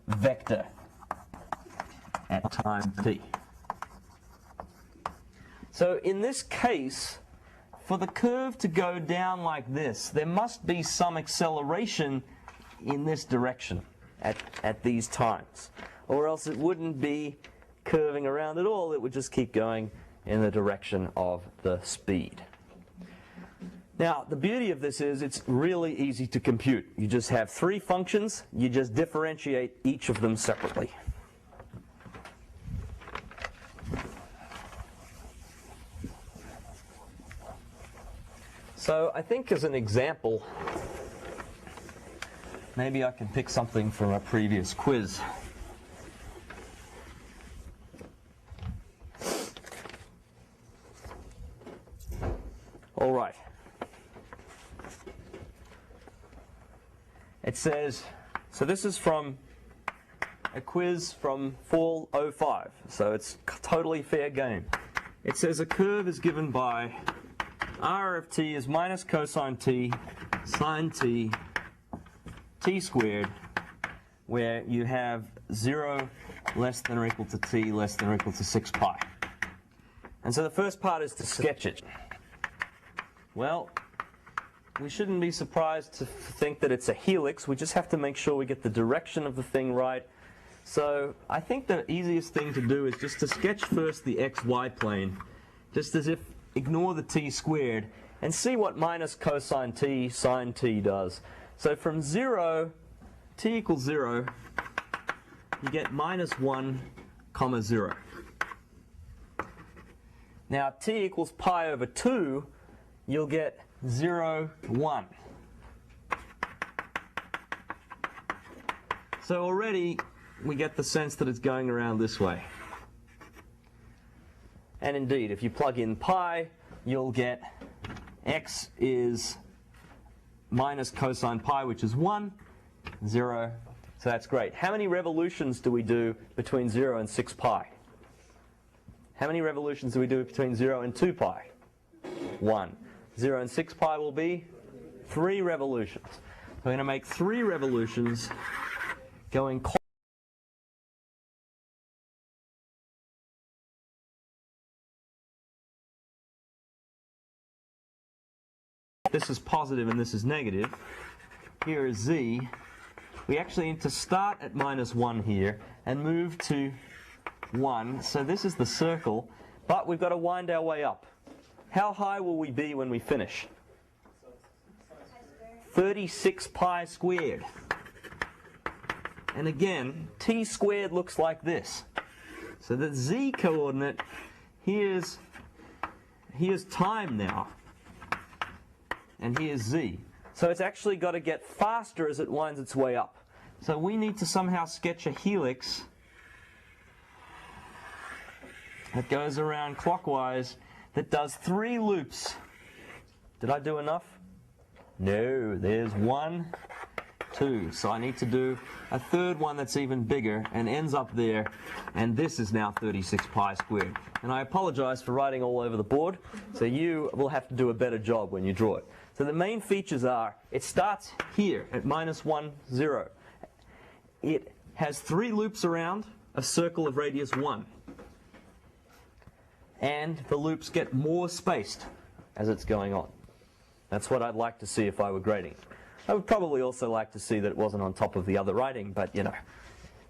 vector at time t. So in this case, for the curve to go down like this, there must be some acceleration in this direction at these times, or else it wouldn't be curving around at all. It would just keep going in the direction of the speed. Now, the beauty of this is it's really easy to compute. You just have three functions. You just differentiate each of them separately. So I think as an example, maybe I can pick something from a previous quiz. All right. It says, so this is from a quiz from fall 05, so it's totally fair game. It says a curve is given by r of t is minus cosine t sine t t squared, where you have 0 less than or equal to t less than or equal to 6 pi. And so the first part is to sketch it. Well, we shouldn't be surprised to think that it's a helix. We just have to make sure we get the direction of the thing right. So I think the easiest thing to do is just to sketch first the xy plane, just as if ignore the t squared, and see what minus cosine t sine t does. So from 0, t equals 0, you get minus 1 comma 0. Now t equals pi over 2, you'll get 0, 1. So already we get the sense that it's going around this way. And indeed, if you plug in pi, you'll get x is minus cosine pi, which is 1, 0. So that's great. How many revolutions do we do between 0 and 6 pi? How many revolutions do we do between 0 and 2 pi? 1. 0 and 6 pi will be 3 revolutions. So we're going to make 3 revolutions going clockwise. This is positive and this is negative. Here is z. We actually need to start at minus 1 here and move to 1. So this is the circle, but we've got to wind our way up. How high will we be when we finish? 36 pi squared. And again, t squared looks like this. So the z coordinate, here's time now. And here's z. So it's actually got to get faster as it winds its way up. So we need to somehow sketch a helix that goes around clockwise that does 3 loops. Did I do enough? No, there's 1, 2. So I need to do a third one that's even bigger and ends up there. And this is now 36 pi squared. And I apologize for writing all over the board. So you will have to do a better job when you draw it. So the main features are, it starts here at minus 1, 0. It has 3 loops around a circle of radius 1. And the loops get more spaced as it's going on. That's what I'd like to see if I were grading. I would probably also like to see that it wasn't on top of the other writing, but you know,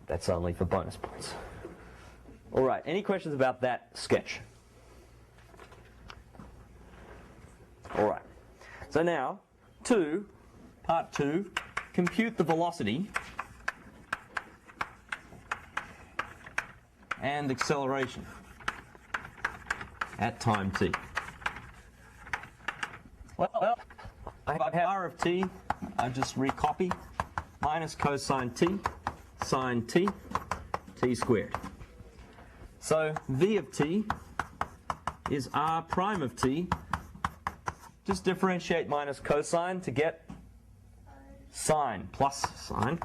that's only for bonus points. All right, any questions about that sketch? All right. So now, part 2, compute the velocity and acceleration at time t. Well, I have r of t, I just recopy, minus cosine t, sine t, t squared. So v of t is r prime of t. Just differentiate minus cosine to get sine plus sine.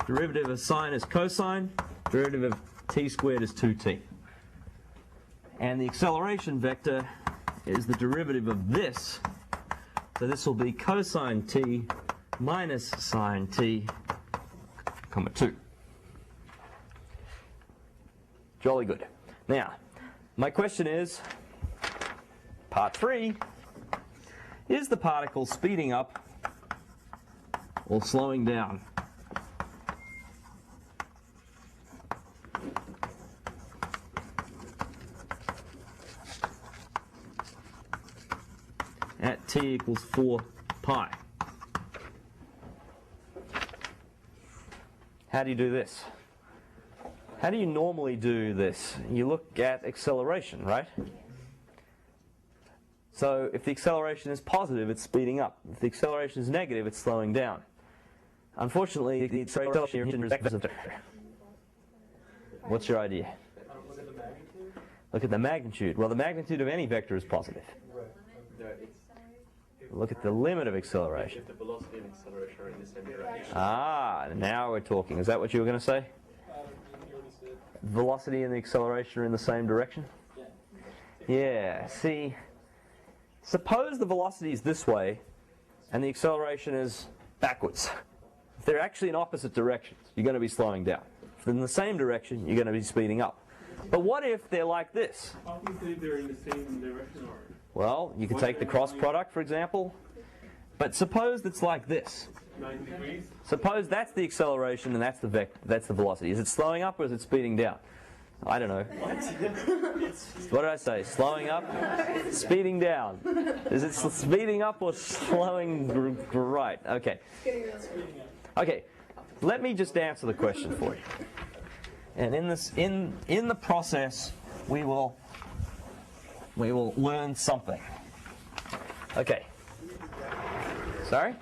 Derivative of sine is cosine. Derivative of t squared is 2t. And the acceleration vector is the derivative of this. So this will be cosine t minus sine t, comma 2. Jolly good. Now, my question is, part 3, is the particle speeding up or slowing down? At t equals 4 pi. How do you do this? How do you normally do this? You look at acceleration, right? So if the acceleration is positive, it's speeding up. If the acceleration is negative, it's slowing down. Unfortunately, the acceleration is vector. What's your idea? Look at the magnitude. Look at the magnitude. Well, the magnitude of any vector is positive. Look at the limit of acceleration. If the velocity and acceleration are in the same direction. Ah, now we're talking. Is that what you were going to say? You already said. Velocity and the acceleration are in the same direction? Yeah, see, suppose the velocity is this way and the acceleration is backwards. If they're actually in opposite directions, you're going to be slowing down. If they're in the same direction, you're going to be speeding up. But what if they're like this? How can you say they're in the same direction or? Well, you could take the cross product, for example. But suppose it's like this. 90 degrees? Suppose that's the acceleration and that's the velocity. Is it slowing up or is it speeding down? I don't know. What did I say? Slowing up? Speeding down. Is it speeding up or slowing right? Okay. Okay. Let me just answer the question for you. And in the process, we will learn something. Okay. Sorry?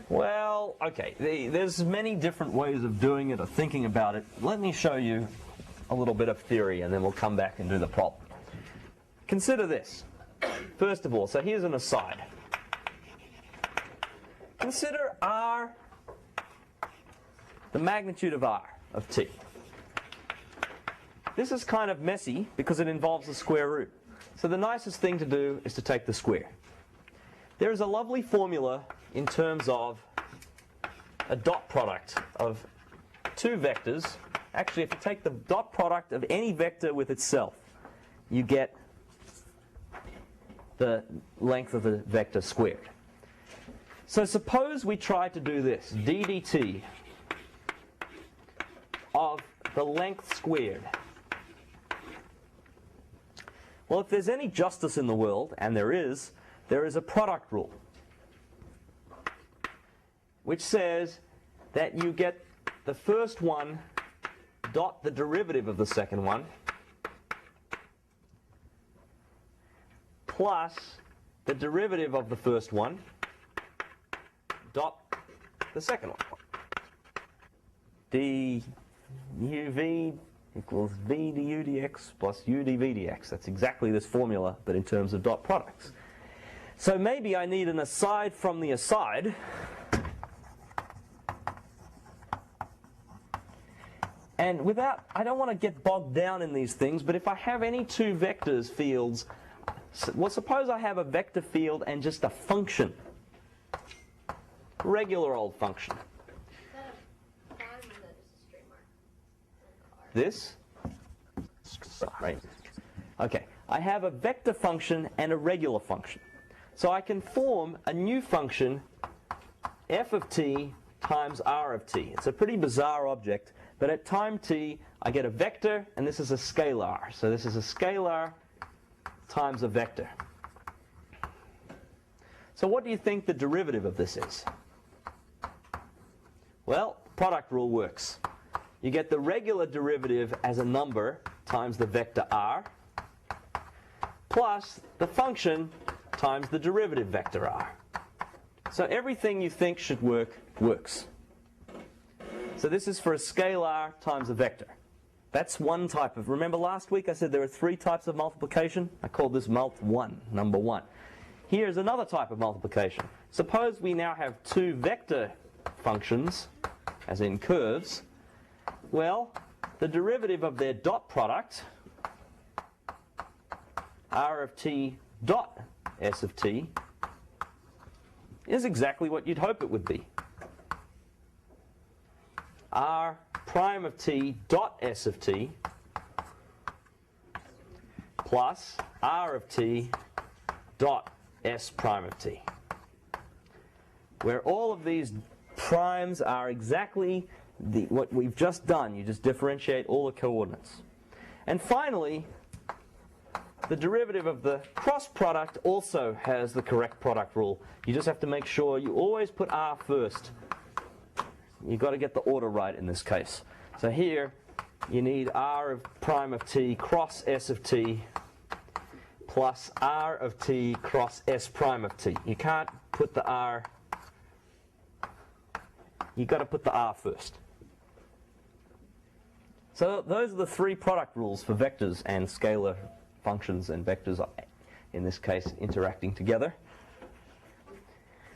Well, okay. There's many different ways of doing it or thinking about it. Let me show you a little bit of theory and then we'll come back and do the problem. Consider this. First of all, so here's an aside. Consider r, the magnitude of r, of t. This is kind of messy because it involves the square root. So the nicest thing to do is to take the square. There is a lovely formula in terms of a dot product of two vectors. Actually, if you take the dot product of any vector with itself, you get the length of the vector squared. So suppose we try to do this, d dt of the length squared. Well, if there's any justice in the world, and there is a product rule which says that you get the first one dot the derivative of the second one plus the derivative of the first one dot the second one. d uv equals v du dx plus u dv dx. That's exactly this formula, but in terms of dot products. So maybe I need an aside from the aside. And I don't want to get bogged down in these things, but if I have any two vectors fields, well, suppose I have a vector field and just a function. Regular old function. This? Right. Okay. I have a vector function and a regular function. So I can form a new function, f of t times r of t. It's a pretty bizarre object, but at time t, I get a vector, and this is a scalar. So this is a scalar times a vector. So what do you think the derivative of this is? Well, product rule works. You get the regular derivative as a number times the vector r, plus the function times the derivative vector r. So everything you think should work, works. So this is for a scalar times a vector. That's one type of, remember last week I said there are three types of multiplication? I called this mult1, number one. Here's another type of multiplication. Suppose we now have two vector functions, as in curves. Well, the derivative of their dot product r of t dot s of t is exactly what you'd hope it would be. R prime of t dot s of t plus r of t dot s prime of t, where all of these primes are exactly what we've just done. You just differentiate all the coordinates. And finally, the derivative of the cross product also has the correct product rule. You just have to make sure you always put r first. You've got to get the order right in this case. So here, you need r of prime of t cross s of t plus r of t cross s prime of t. You can't put the r, you've got to put the r first. So those are the three product rules for vectors and scalar functions, and vectors, in this case, interacting together.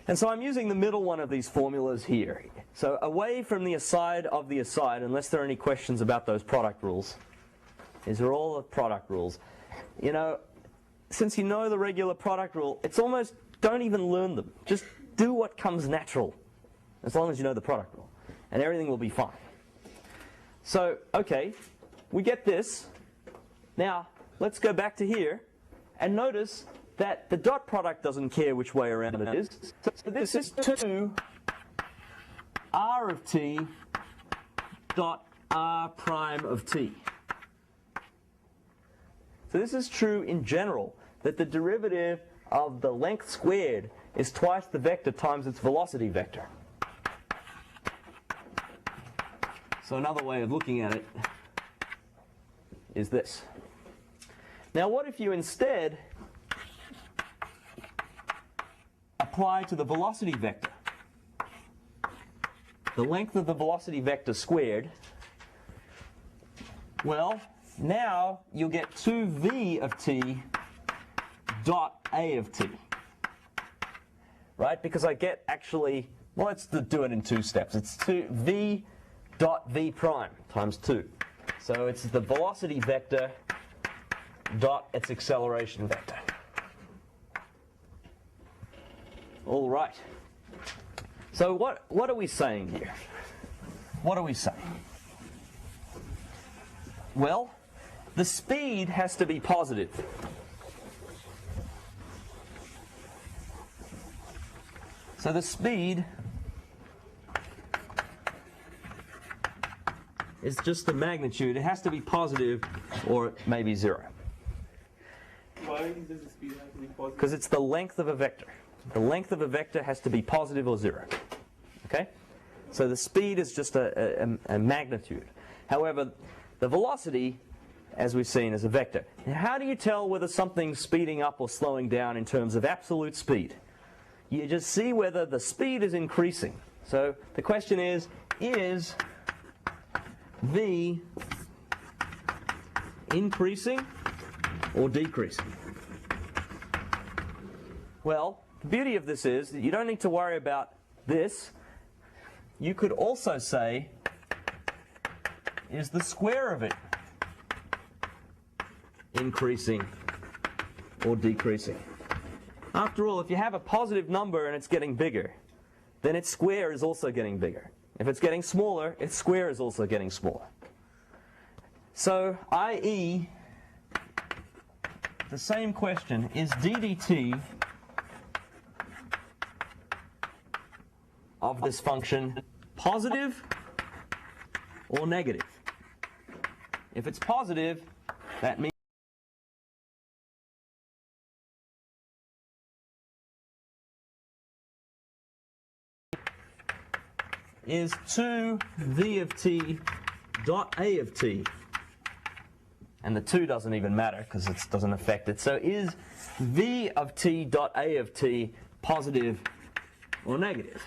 And so I'm using the middle one of these formulas here. So away from the aside of the aside, unless there are any questions about those product rules. These are all the product rules. You know, since you know the regular product rule, it's almost, don't even learn them. Just do what comes natural, as long as you know the product rule. And everything will be fine. So, okay, we get this. Now, let's go back to here and notice that the dot product doesn't care which way around it is. So this is 2 r of t dot r prime of t. So this is true in general, that the derivative of the length squared is twice the vector times its velocity vector. So another way of looking at it is this. Now what if you instead apply to the velocity vector the length of the velocity vector squared? Well, now you'll get 2v of t dot a of t. Right? Because I get actually, well, let's do it in two steps. It's 2v dot v prime times 2. So it's the velocity vector dot its acceleration vector. All right. So what are we saying here? What are we saying? Well, the speed has to be positive. So the speed is just the magnitude. It has to be positive or maybe 0. Why does the speed have to be positive? Because it's the length of a vector. The length of a vector has to be positive or 0. Okay? So the speed is just a magnitude. However, the velocity, as we've seen, is a vector. Now, how do you tell whether something's speeding up or slowing down in terms of absolute speed? You just see whether the speed is increasing. So the question is v increasing or decreasing? Well, the beauty of this is that you don't need to worry about this. You could also say, is the square of it increasing or decreasing? After all, if you have a positive number and it's getting bigger, then its square is also getting bigger. If it's getting smaller, its square is also getting smaller. So, i.e., the same question, is d dt of this function positive or negative? If it's positive, that means is 2v of t dot a of t. And the 2 doesn't even matter because it doesn't affect it. So is v of t dot a of t positive or negative?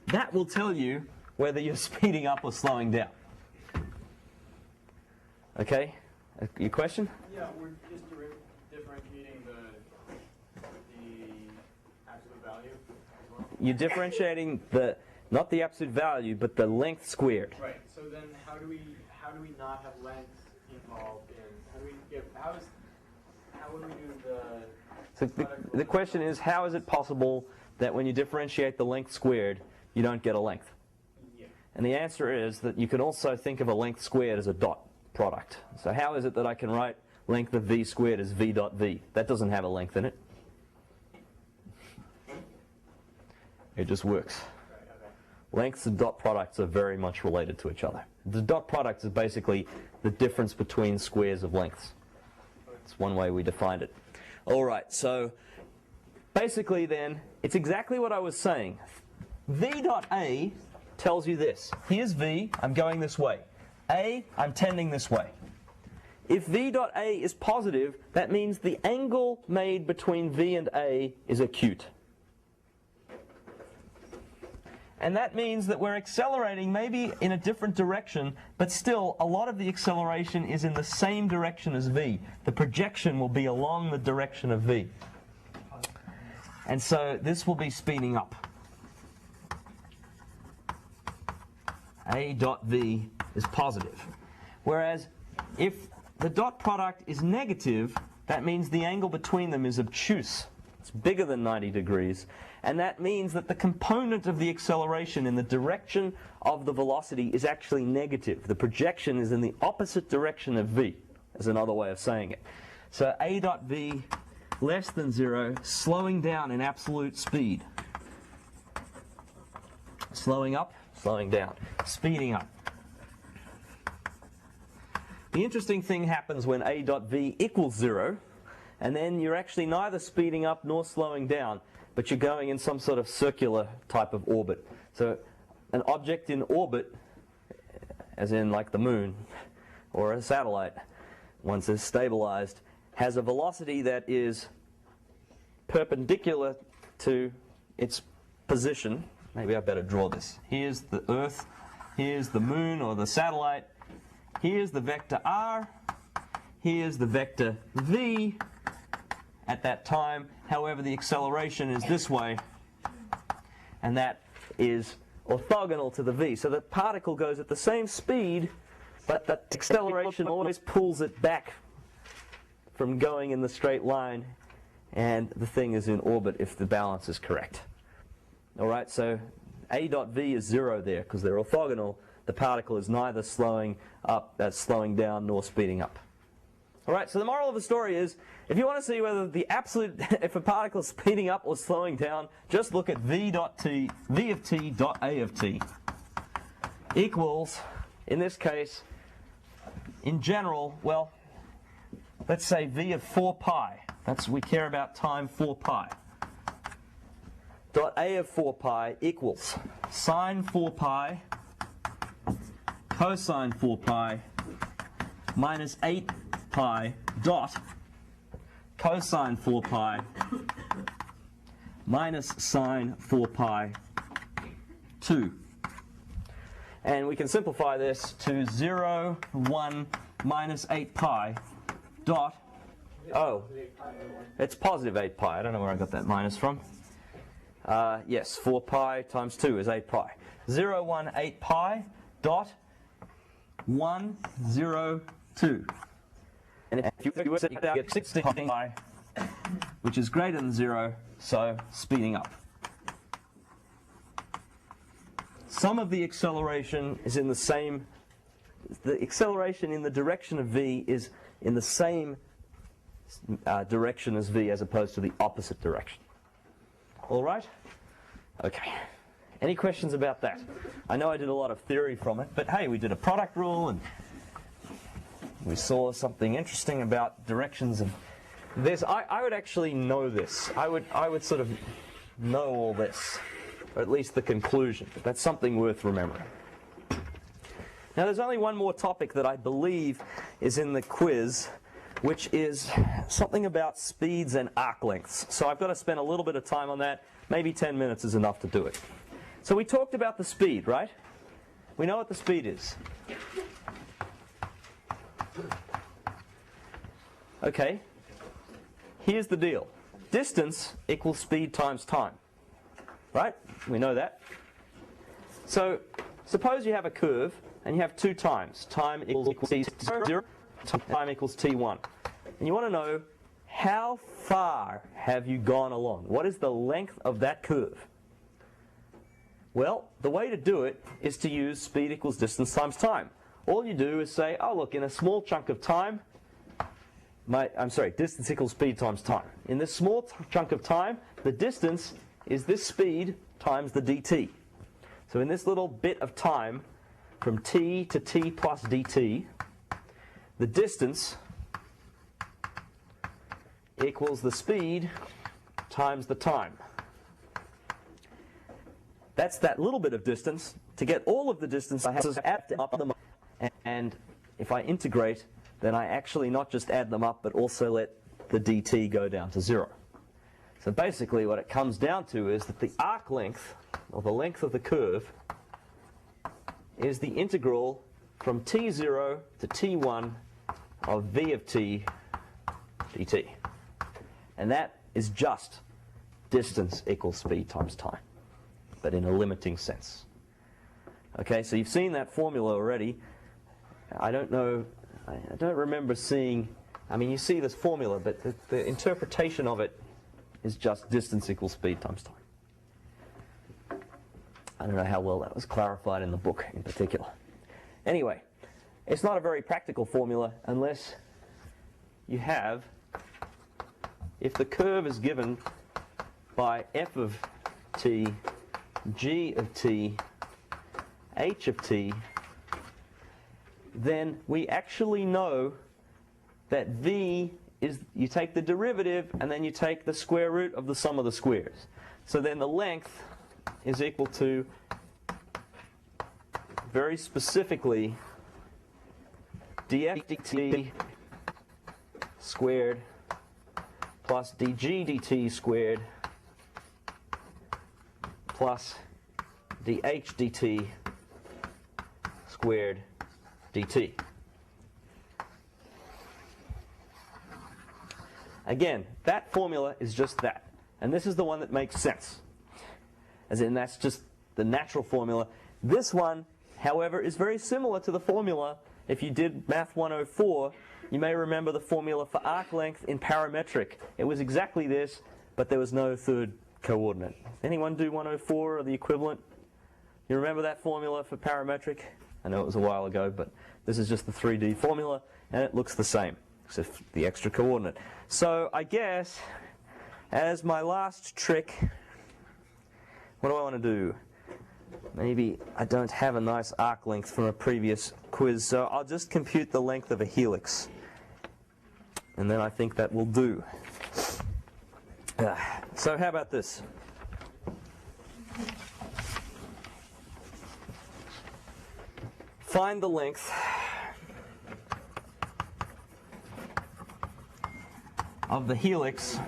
That will tell you whether you're speeding up or slowing down. Okay? Your question? Yeah, we're just differentiating the absolute value as well. You're differentiating not the absolute value, but the length squared. Right. So then, how do we not have length involved in? How how would we do the So the question is, how is it possible that when you differentiate the length squared, you don't get a length? Yeah. And the answer is that you can also think of a length squared as a dot product. So how is it that I can write length of v squared as v dot v? That doesn't have a length in it. It just works. Lengths and dot products are very much related to each other. The dot product is basically the difference between squares of lengths. It's one way we defined it. All right, so basically then, it's exactly what I was saying. V dot A tells you this. Here's V, I'm going this way. A, I'm tending this way. If V dot A is positive, that means the angle made between V and A is acute. And that means that we're accelerating maybe in a different direction, but still a lot of the acceleration is in the same direction as V. The projection will be along the direction of V. And so this will be speeding up. A dot V is positive. Whereas if the dot product is negative, that means the angle between them is obtuse. It's bigger than 90 degrees. And that means that the component of the acceleration in the direction of the velocity is actually negative. The projection is in the opposite direction of V, is another way of saying it. So A dot V less than 0, slowing down in absolute speed. Slowing up, slowing down, speeding up. The interesting thing happens when A dot V equals 0, and then you're actually neither speeding up nor slowing down, but you're going in some sort of circular type of orbit. So an object in orbit, as in like the moon or a satellite, once it's stabilized, has a velocity that is perpendicular to its position. Maybe I better draw this. Here's the Earth, here's the moon or the satellite, here's the vector r, here's the vector v at that time. However, the acceleration is this way, and that is orthogonal to the v. So the particle goes at the same speed, but the acceleration always pulls it back from going in the straight line, and the thing is in orbit if the balance is correct. All right, so A dot V is 0 there because they're orthogonal. The particle is neither slowing down nor speeding up. All right, so the moral of the story is, if you want to see whether the absolute, if a particle is speeding up or slowing down, just look at V of t dot A of t equals, in this case, in general, well, let's say V of 4 pi. We care about time 4 pi. Dot A of 4 pi equals sine 4 pi cosine 4 pi minus 8 pi dot cosine 4 pi minus sine 4 pi 2. And we can simplify this to 0, 1, minus 8 pi dot, oh, it's positive 8 pi. I don't know where I got that minus from. Yes, 4 pi times 2 is 8 pi. 0, 1, 8 pi dot 1, 0, 2. And if you get 16 pi, which is greater than 0, so speeding up. Some of the acceleration is in the same, the acceleration in the direction of v is in the same direction as v as opposed to the opposite direction. All right? Okay. Any questions about that? I know I did a lot of theory from it, but hey, we did a product rule and we saw something interesting about directions of this. I would actually know this. I would sort of know all this, or at least the conclusion. That's something worth remembering. Now there's only one more topic that I believe is in the quiz, which is something about speeds and arc lengths. So I've got to spend a little bit of time on that. Maybe 10 minutes is enough to do it. So we talked about the speed, right? We know what the speed is. Okay, here's the deal. Distance equals speed times time, right? We know that. So suppose you have a curve and you have two times. Time equals t0, time equals t1. And you want to know how far have you gone along? What is the length of that curve? Well, the way to do it is to use speed equals distance times time. All you do is say, oh look, in a small chunk of time, distance equals speed times time. In this small chunk of time, the distance is this speed times the dt. So in this little bit of time, from t to t plus dt, the distance equals the speed times the time. That's that little bit of distance. To get all of the distance, I have to add them up, and if I integrate, then I actually not just add them up, but also let the dt go down to 0. So basically what it comes down to is that the arc length, or the length of the curve, is the integral from t0 to t1 of v of t dt. And that is just distance equals speed times time, but in a limiting sense. Okay, so you've seen that formula already. I don't remember seeing, you see this formula, but the interpretation of it is just distance equals speed times time. I don't know how well that was clarified in the book in particular. Anyway, it's not a very practical formula unless you have, if the curve is given by f of t, g of t, h of t, then we actually know that v is, you take the derivative and then you take the square root of the sum of the squares. So then the length is equal to, very specifically, df dt squared plus dg dt squared plus dh dt squared dt. Again, that formula is just that. And this is the one that makes sense. As in, that's just the natural formula. This one, however, is very similar to the formula. If you did Math 104, you may remember the formula for arc length in parametric. It was exactly this, but there was no third coordinate. Anyone do 104 or the equivalent? You remember that formula for parametric? I know it was a while ago, but this is just the 3D formula, and it looks the same, except the extra coordinate. So I guess, as my last trick, what do I want to do? Maybe I don't have a nice arc length from a previous quiz, so I'll just compute the length of a helix. And then I think that will do. So how about this? Find the length of the helix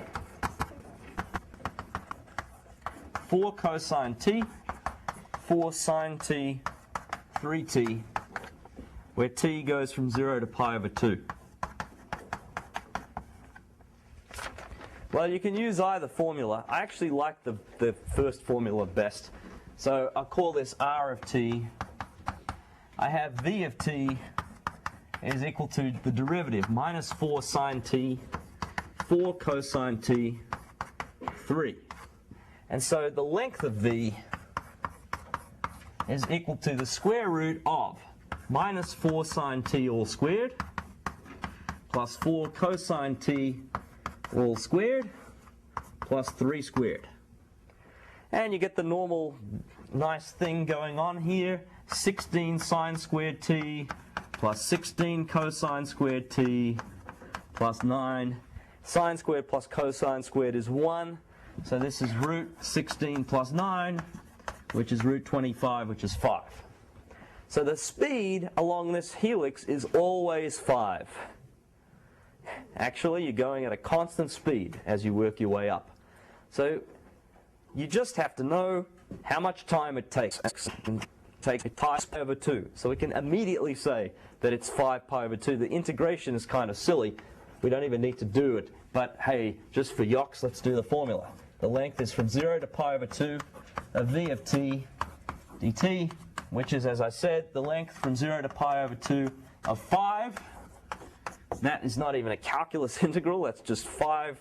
for cosine t, 4 sine t, 3t, where t goes from 0 to pi over 2. Well, you can use either formula. I actually like the first formula best. So I'll call this r of t. I have v of t is equal to the derivative, minus 4 sine t, 4 cosine t, 3. And so the length of v is equal to the square root of minus 4 sine t all squared plus 4 cosine t all squared plus 3 squared. And you get the normal nice thing going on here. 16 sine squared t plus 16 cosine squared t plus 9. Sine squared plus cosine squared is 1. So this is root 16 plus 9, which is root 25, which is 5. So the speed along this helix is always 5. Actually, you're going at a constant speed as you work your way up. So you just have to know how much time it takes. Take pi over 2. So we can immediately say that it's 5 pi over 2. The integration is kind of silly. We don't even need to do it. But hey, just for yocks, let's do the formula. The length is from 0 to pi over 2 of v of t dt, which is, as I said, the length from 0 to pi over 2 of 5 That is not even a calculus integral, that's just 5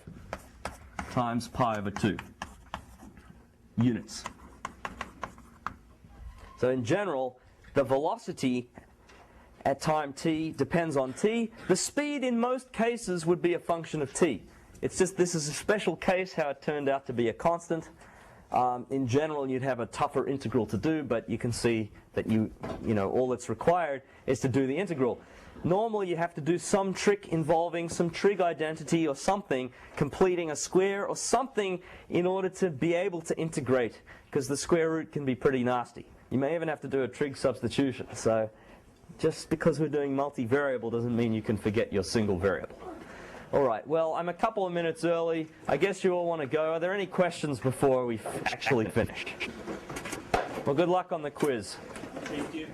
times pi over 2 units. So in general, the velocity at time t depends on t. The speed in most cases would be a function of t. It's just this is a special case how it turned out to be a constant. In general, you'd have a tougher integral to do, but you can see that you know all that's required is to do the integral. Normally, you have to do some trick involving some trig identity or something, completing a square or something in order to be able to integrate, because the square root can be pretty nasty. You may even have to do a trig substitution. So just because we're doing multivariable doesn't mean you can forget your single variable. All right, well, I'm a couple of minutes early. I guess you all want to go. Are there any questions before we've actually finished? Well, good luck on the quiz. Thank you.